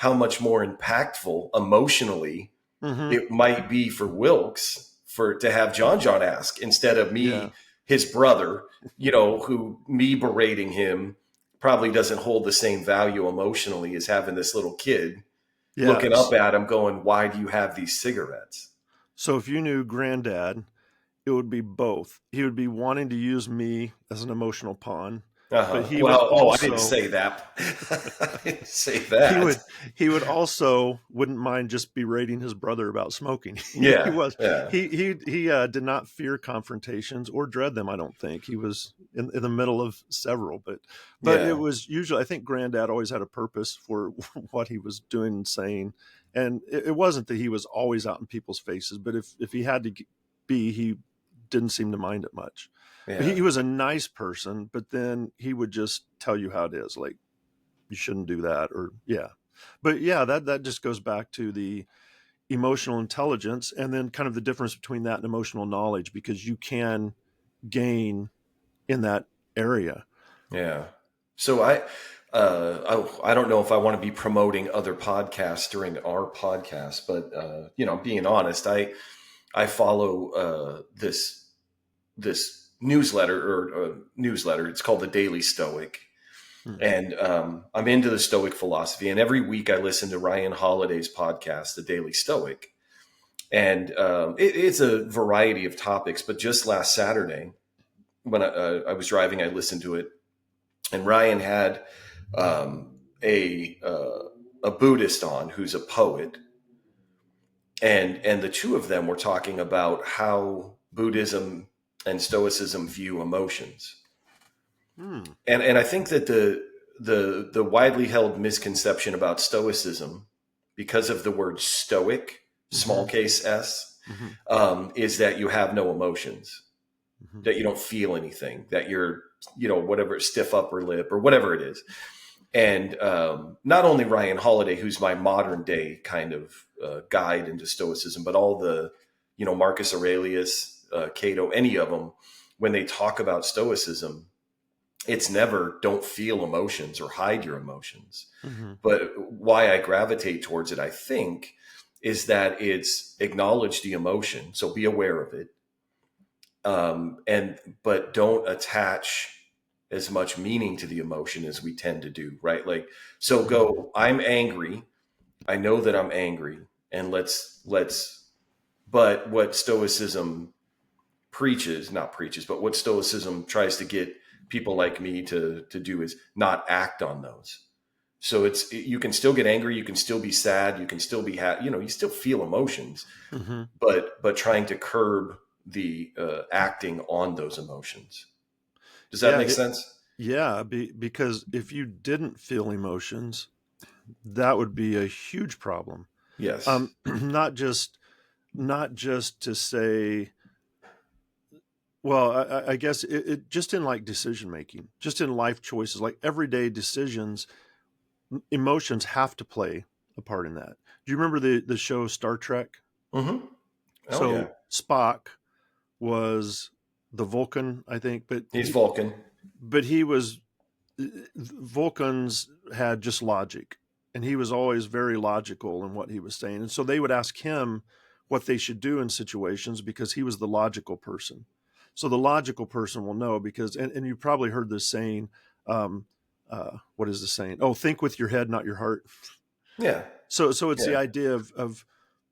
much more impactful emotionally Hmm. it might be for Wilkes for to have John ask instead of Yeah. me, his brother, who me berating him probably doesn't hold the same value emotionally as having this little kid Yeah. looking up at him going, why do you have these cigarettes? So if you knew Granddad, it would be both. He would be wanting to use me as an emotional pawn, but Uh-huh. he would Well, oh, I didn't also say that. I didn't say he that. would he would also wouldn't mind just berating his brother about smoking. he Yeah, was yeah, he did not fear confrontations or dread them. I don't think he was in the middle of several, but it yeah, was usually, I think Granddad always had a purpose for what he was doing and saying, and it wasn't that he was always out in people's faces, but if he had to be, he didn't seem to mind it much. But he yeah, was a nice person, but then he would just tell you how it is, like you shouldn't do that, or yeah. But yeah, that just goes back to the emotional intelligence, and then kind of the difference between that and emotional knowledge, because you can gain in that area. yeah. So I don't know if I want to be promoting other podcasts during our podcast, but being honest, I follow this newsletter. It's called the Daily Stoic, Hmm. and I'm into the Stoic philosophy. And every week I listen to Ryan Holiday's podcast, The Daily Stoic, and it's a variety of topics. But just last Saturday, when I was driving, I listened to it, and Ryan had um, a Buddhist on who's a poet, and the two of them were talking about how Buddhism and Stoicism view emotions. Hmm. And I think that the widely held misconception about Stoicism, because of the word Stoic, small Hmm. case s, Hmm. is that you have no emotions, Hmm. that you don't feel anything, that you're whatever, stiff upper lip or whatever it is. And not only Ryan Holiday, who's my modern day kind of guide into Stoicism, but all the Marcus Aurelius, Cato, any of them, when they talk about Stoicism, it's never don't feel emotions or hide your emotions. Hmm. But why I gravitate towards it, I think, is that it's acknowledge the emotion, so be aware of it, and but don't attach as much meaning to the emotion as we tend to do, right? Like, so Hmm. go, I'm angry. I know that I'm angry, and let's. But what Stoicism preaches, not preaches, but what Stoicism tries to get people like me to do is not act on those. So you can still get angry, you can still be sad, you can still be you still feel emotions, Hmm. but trying to curb the acting on those emotions. Does that Yeah, make sense? yeah. Because if you didn't feel emotions, that would be a huge problem. Yes. Not just to say, well, I guess it just in like decision making, just in life choices, like everyday decisions, emotions have to play a part in that. Do you remember the show Star Trek? Mm-hmm. Oh yeah. So Spock was the Vulcan, I think, but He's Vulcan. he was, Vulcans had just logic, and he was always very logical in what he was saying. And so they would ask him what they should do in situations because he was the logical person. So the logical person will know because, and you probably heard this saying, what is the saying? Oh, think with your head, not your heart. Yeah. So it's the Yeah. idea of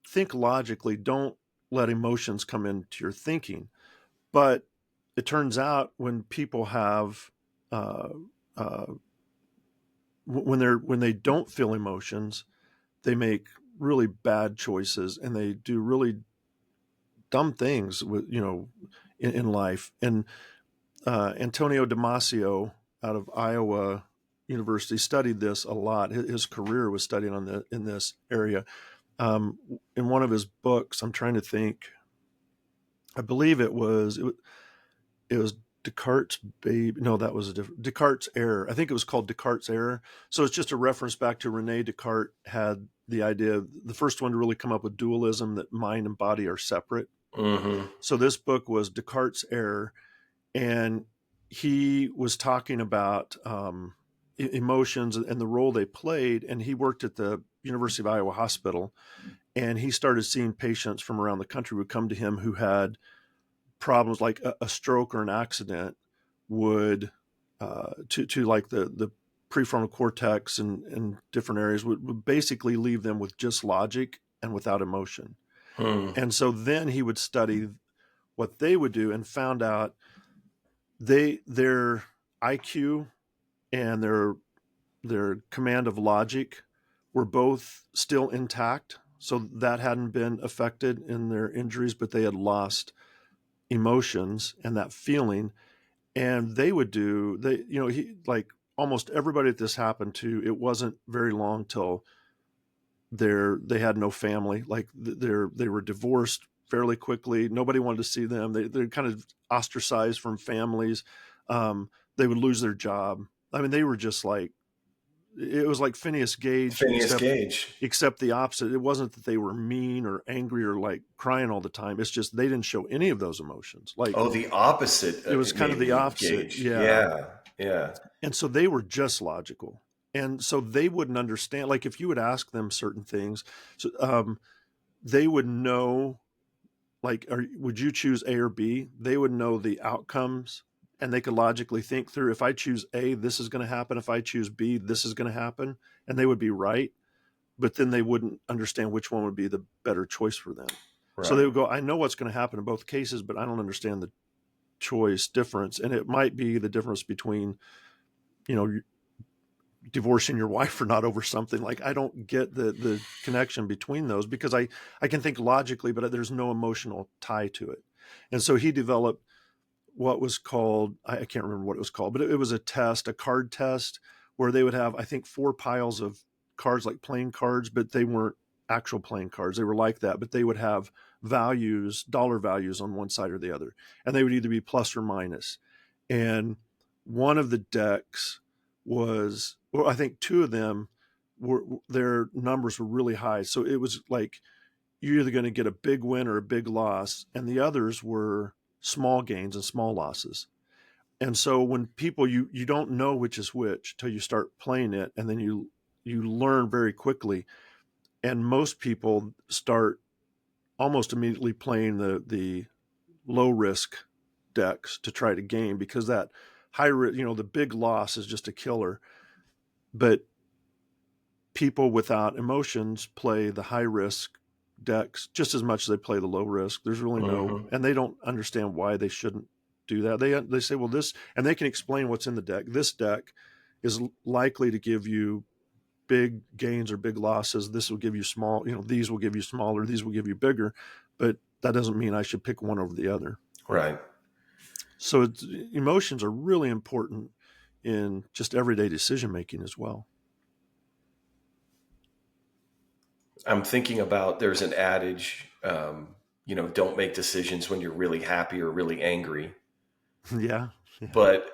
think logically, don't let emotions come into your thinking. But it turns out when people have uh, uh, when they don't feel emotions, they make really bad choices and they do really dumb things with in life. And Antonio Damasio out of Iowa University studied this a lot. His career was studying in this area. In one of his books, I'm trying to think. I believe it was Descartes' baby. No, that was a different Descartes' error. I think it was called Descartes' error. So it's just a reference back to Rene Descartes had the idea, the first one to really come up with dualism, that mind and body are separate. Mm-hmm. So this book was Descartes' error, and he was talking about emotions and the role they played. And he worked at the University of Iowa Hospital, and he started seeing patients from around the country would come to him who had problems like a stroke or an accident would to like the prefrontal cortex and different areas would basically leave them with just logic and without emotion. Hmm. And so then he would study what they would do and found out their IQ and their command of logic were both still intact. So that hadn't been affected in their injuries, but they had lost emotions and that feeling. And they would do they you know he like almost everybody that this happened to, it wasn't very long till they had no family. Like they were divorced fairly quickly. Nobody wanted to see them. They're kind of ostracized from families. They would lose their job. I mean, they were just like, it was like Phineas Gage, Phineas Gage. except the opposite. It wasn't that they were mean or angry or like crying all the time. It's just they didn't show any of those emotions. Like, Oh, the opposite, it was kind of the maybe, of opposite. Gage. Yeah. Yeah, yeah. And so they were just logical. And so they wouldn't understand. Like, if you would ask them certain things, so, they would know, like, would you choose A or B? They would know the outcomes, and they could logically think through, if I choose A, this is going to happen. If I choose B, this is going to happen. And they would be right. But then they wouldn't understand which one would be the better choice for them. So they Right. would go, I know what's going to happen in both cases, but I don't understand the choice difference. And it might be the difference between, you know, divorcing your wife or not over something. Like, I don't get the connection between those, because I can think logically, but there's no emotional tie to it. And so he developed what was called, I can't remember what it was called, but it was a test, a card test, where they would have, I think, 4 piles of cards, like playing cards, but they weren't actual playing cards. They were like that, but they would have values, dollar values on one side or the other. And they would either be plus or minus. And one of the decks was, well, I think two of them were, their numbers were really high. So it was like, you're either going to get a big win or a big loss. And the others were small gains and small losses. And so when people, you don't know which is which till you start playing it, and then you learn very quickly. And most people start almost immediately playing the low risk decks to try to gain, because that high risk, the big loss is just a killer. But people without emotions play the high risk decks just as much as they play the low risk. There's really no, Hmm. and they don't understand why they shouldn't do that. They say, well, this, and they can explain what's in the deck. This deck is likely to give you big gains or big losses. This will give you small, these will give you smaller, these will give you bigger, but that doesn't mean I should pick one over the other. Right. So emotions are really important in just everyday decision making as well. I'm thinking about, there's an adage, don't make decisions when you're really happy or really angry. Yeah. Yeah. But,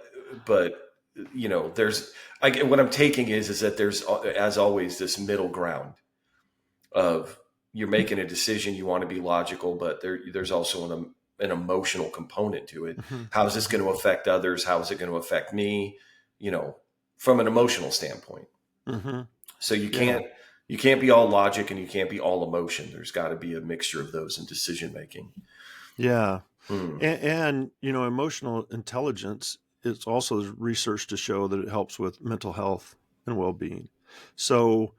but, there's, what I'm taking is that there's, as always, this middle ground of, you're making a decision, you want to be logical, but there's also an emotional component to it. Mm-hmm. How is this Mm-hmm. going to affect others? How is it going to affect me? You know, from an emotional standpoint. Mm-hmm. So Yeah. you can't be all logic and you can't be all emotion. There's got to be a mixture of those in decision making. Yeah. Hmm. And emotional intelligence, it's also, there's research to show that it helps with mental health and well-being. So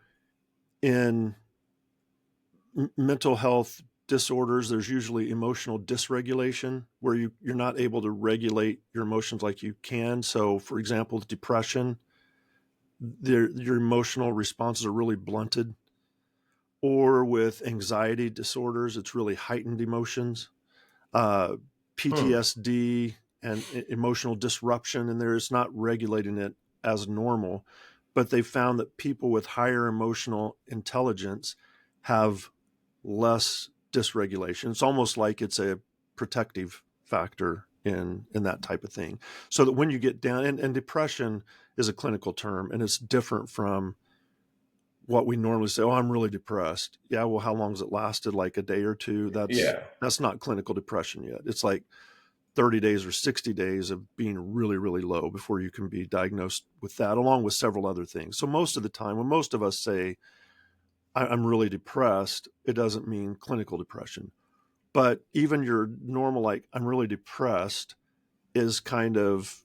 in mental health disorders, there's usually emotional dysregulation, where you're not able to regulate your emotions like you can. So for example, depression, your emotional responses are really blunted. Or with anxiety disorders, it's really heightened emotions. uh, Hmm. PTSD and emotional disruption, and there's not regulating it as normal. But they found that people with higher emotional intelligence have less dysregulation. It's almost like it's a protective factor in that type of thing. So that when you get down, and depression is a clinical term, and it's different from what we normally say, oh, I'm really depressed. Yeah, well, how long has it lasted? Like a day or two? That's Yeah. that's not clinical depression yet. It's like 30 days or 60 days of being really, really low before you can be diagnosed with that, along with several other things. So most of the time, when most of us say, I'm really depressed, it doesn't mean clinical depression. But even your normal, like, I'm really depressed, is kind of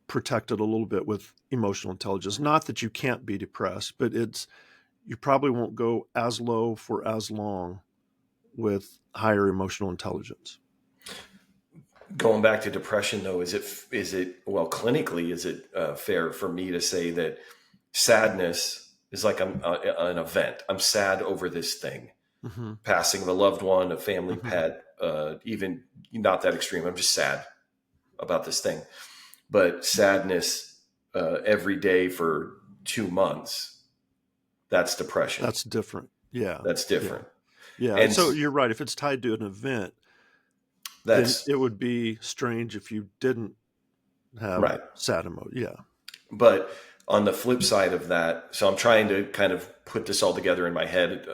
protected a little bit with emotional intelligence. Not that you can't be depressed, but you probably won't go as low for as long with higher emotional intelligence. Going back to depression, though, is it well, clinically, is it fair for me to say that sadness is like an event? I'm sad over this thing, Hmm. passing of a loved one, a family Hmm. pet, even not that extreme. I'm just sad about this thing. But sadness every day for 2 months, that's depression. That's different. Yeah. That's Yeah. different. Yeah. And So you're right. If it's tied to an event, then that's it would be strange if you didn't have right. sad emotion. Yeah. But on the flip side of that, so I'm trying to kind of put this all together in my head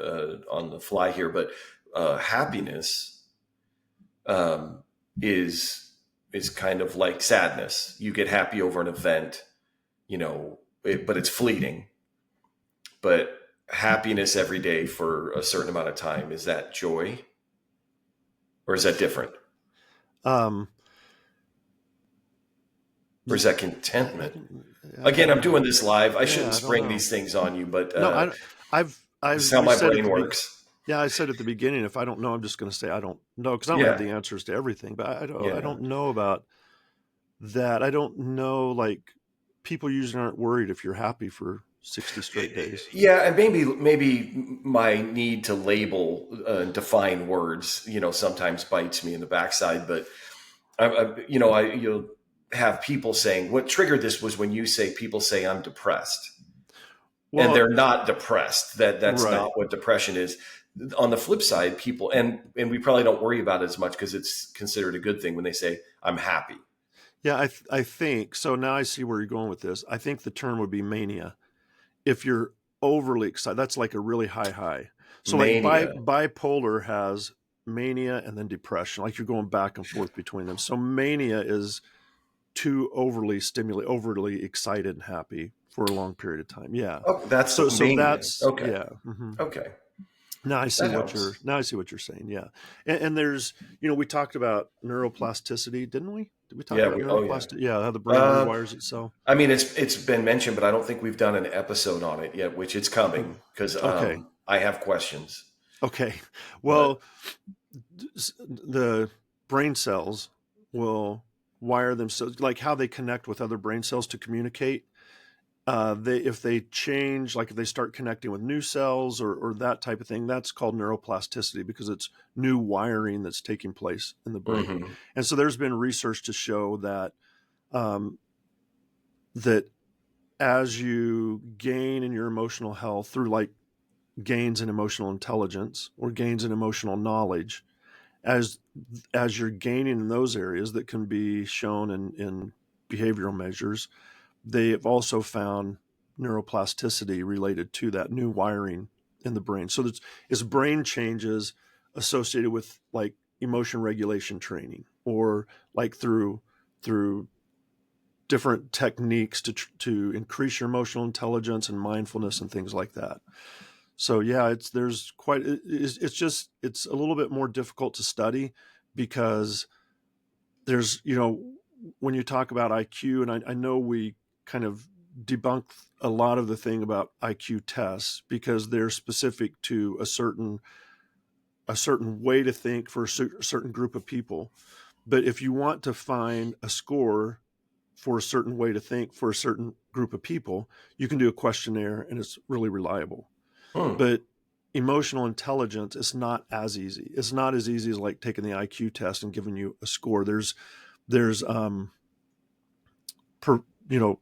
on the fly here, but happiness um, is kind of like sadness. You get happy over an event, but it's fleeting. But happiness every day for a certain amount of time, is that joy or is that different? Um, Or is that I contentment? don't, Again, I I'm don't doing know. this live. I Yeah. shouldn't I don't spring know. these things on you, but No, this is how you my said at brain works. yeah, I said at the beginning, if I don't know, I'm just going to say I don't know because I don't have Yeah. the answers to everything. But I Yeah. don't know about that. I don't know. Like people usually aren't worried if you're happy for 60 straight days. Yeah, and maybe my need to label and define words, sometimes bites me in the backside. But you'll have people saying, "What triggered this was when you say people say I'm depressed, and Well, they're not depressed. That's right. not what depression is." On the flip side, people and we probably don't worry about it as much because it's considered a good thing when they say I'm happy. Yeah, I think so. Now I see where you're going with this. I think the term would be mania. If you're overly excited, that's like a really high. So like Mania. bipolar has mania and then depression. Like you're going back and forth between them. So mania is too overly stimulated, overly excited and happy for a long period of time. Yeah. Oh, that's So mania. that's Okay. yeah. Hmm. Okay. That helps. Now I see what you're saying. Yeah. And there's we talked about neuroplasticity, didn't we? Did we talk Yeah. about Oh, yeah. neuroplasticity? Yeah, how the brain Uh, rewires itself. I mean, it's been mentioned, but I don't think we've done an episode on it yet, which it's Hmm. coming because Okay. I have questions. Okay. But Well, the brain cells will wire themselves like how they connect with other brain cells to communicate. They if they change, like if they start connecting with new cells or that type of thing, that's called neuroplasticity because it's new wiring that's taking place in the brain. hmm And so there's been research to show that um, that as you gain in your emotional health through like gains in emotional intelligence or gains in emotional knowledge, as you're gaining in those areas that can be shown in behavioral measures, they have also found neuroplasticity related to that new wiring in the brain. So it's brain changes associated with like emotion regulation training or like through different techniques to increase your emotional intelligence and mindfulness and things like that. So yeah, it's a little bit more difficult to study because there's when you talk about IQ, and I know we kind of debunk a lot of the thing about IQ tests because they're specific to a certain way to think for a certain group of people. But if you want to find a score for a certain way to think for a certain group of people, you can do a questionnaire and it's really reliable. Hmm. But emotional intelligence is not as easy. It's not as easy as like taking the IQ test and giving you a score. There's per, you know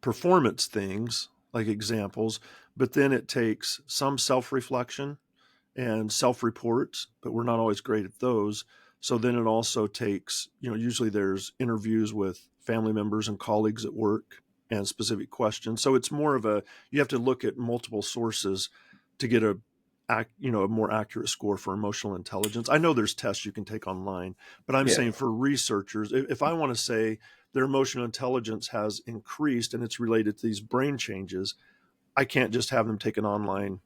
performance things like examples, but then it takes some self-reflection and self-reports, but we're not always great at those. So then it also takes, usually there's interviews with family members and colleagues at work and specific questions. So it's more of you have to look at multiple sources to get a more accurate score for emotional intelligence. I know there's tests you can take online, but I'm Yeah. saying for researchers, if I want to say their emotional intelligence has increased and it's related to these brain changes, I can't just have them take an online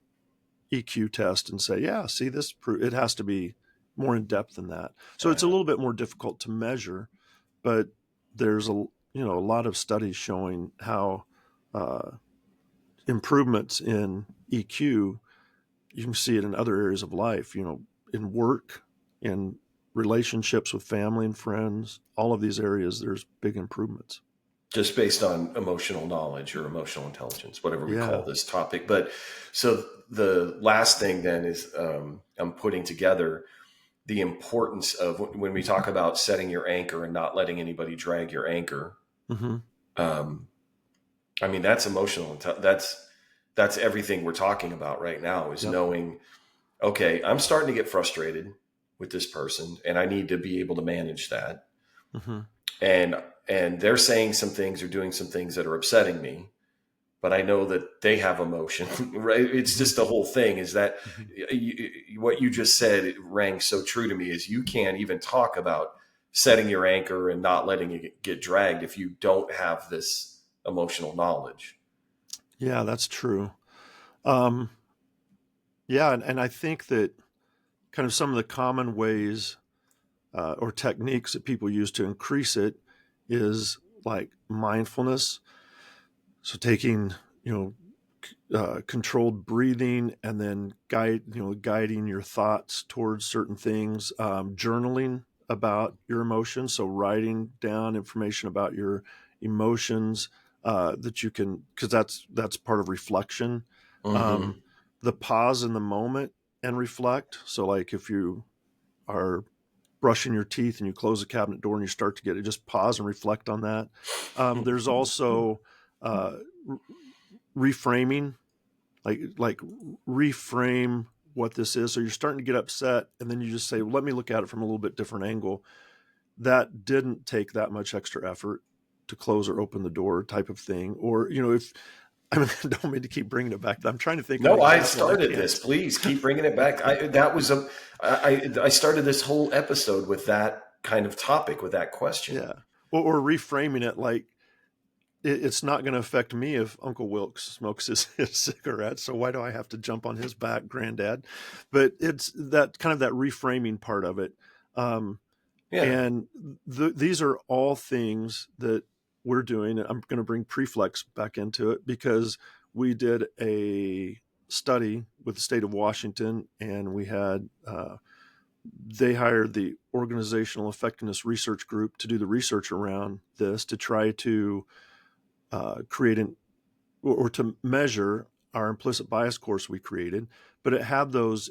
EQ test and say, yeah, see this, it has to be more in depth than that. So it's a Uh, little bit more difficult to measure, but there's a lot of studies showing how uh, improvements in EQ, you can see it in other areas of life, in work, in relationships with family and friends, all of these areas, there's big improvements. Just based on emotional knowledge or emotional intelligence, whatever we call Yeah. this topic. But so the last thing then is I'm putting together the importance of when we talk about setting your anchor and not letting anybody drag your anchor. Mm-hmm. Um, I mean, that's emotional. That's everything we're talking about right now is Yep. knowing, okay, I'm starting to get frustrated with this person and I need to be able to manage that. Mm-hmm. And they're saying some things or doing some things that are upsetting me, but I know that they have emotion, right? It's Mm-hmm. just the whole thing is that Mm-hmm. what you just said, it rang so true to me is you can't even talk about setting your anchor and not letting it get dragged if you don't have this emotional knowledge. Yeah, that's true. Um, yeah, and I think that kind of some of the common ways or techniques that people use to increase it is like mindfulness. So taking, you know, controlled breathing and then guiding your thoughts towards certain things, journaling about your emotions. So writing down information about your emotions that you can, because that's part of reflection. Mm-hmm. Um, the pause in the moment and reflect. So like if you are brushing your teeth and you close the cabinet door and you start to get it, just pause and reflect on that. There's also uh, reframing, like reframe what this is. So you're starting to get upset, and then you just say, well, "Let me look at it from a little bit different angle." That didn't take that much extra effort to close or open the door, type of thing. Or if I mean, I don't mean to keep bringing it back. I'm trying to think of an No, I example, and I started can't. this. Please keep bringing it back. I started this whole episode with that kind of topic, with that question. Yeah, or reframing it like it's not going to affect me if Uncle Wilkes smokes his cigarette. So why do I have to jump on his back, Granddad? But it's that kind of that reframing part of it. Um, Yeah. and these are all things that we're doing. I'm going to bring Preflex back into it because we did a study with the state of Washington, and we had they hired the Organizational Effectiveness Research Group to do the research around this to try to create or to measure our implicit bias course we created. But it had those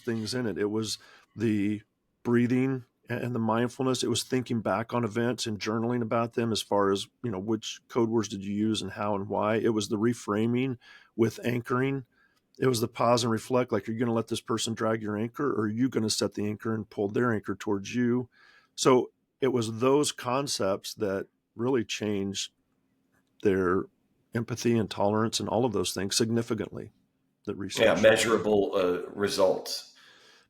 things in it. It was the breathing and the mindfulness. It was thinking back on events and journaling about them, as far as which code words did you use and how and why. It was the reframing with anchoring. It was the pause and reflect, like, are you going to let this person drag your anchor, or are you going to set the anchor and pull their anchor towards you? So it was those concepts that really changed their empathy and tolerance and all of those things significantly, that Yeah. research showed. Measurable results.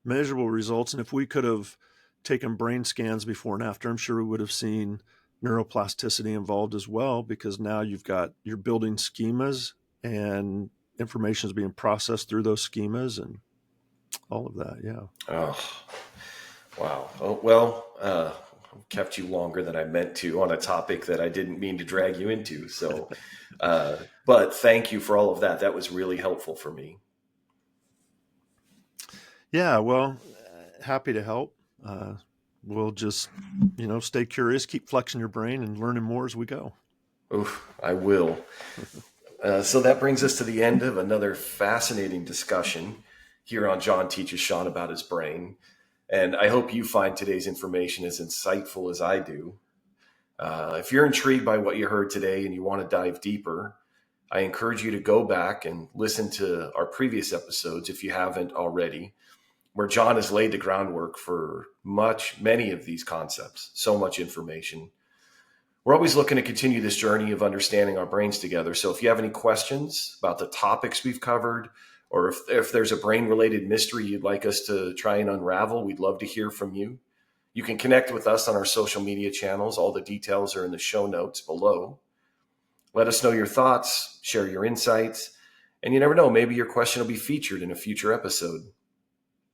Measurable results. And if we could have taken brain scans before and after, I'm sure we would have seen neuroplasticity involved as well, because now you're building schemas and information is being processed through those schemas and all of that. Yeah. Oh, wow. Oh, well, I've kept you longer than I meant to on a topic that I didn't mean to drag you into. So, but thank you for all of that. That was really helpful for me. Yeah. Well, happy to help. We'll just, stay curious, keep flexing your brain and learning more as we go. Oof, I will. So that brings us to the end of another fascinating discussion here on John Teaches Sean About His Brain. And I hope you find today's information as insightful as I do. If you're intrigued by what you heard today and you want to dive deeper, I encourage you to go back and listen to our previous episodes if you haven't already, where John has laid the groundwork for many of these concepts, so much information. We're always looking to continue this journey of understanding our brains together. So if you have any questions about the topics we've covered, or if there's a brain related mystery you'd like us to try and unravel, we'd love to hear from you. You can connect with us on our social media channels. All the details are in the show notes below. Let us know your thoughts, share your insights, and you never know, maybe your question will be featured in a future episode.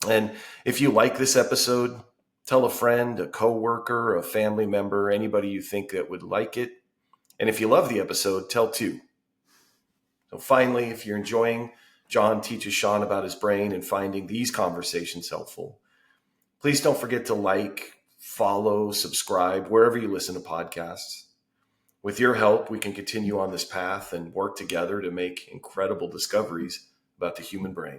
And if you like this episode, tell a friend, a coworker, a family member, anybody you think that would like it. And if you love the episode, tell two. So finally, if you're enjoying John Teaches Sean About His Brain and finding these conversations helpful, Please don't forget to like, follow, subscribe, wherever you listen to podcasts. With your help, we can continue on this path and work together to make incredible discoveries about the human brain.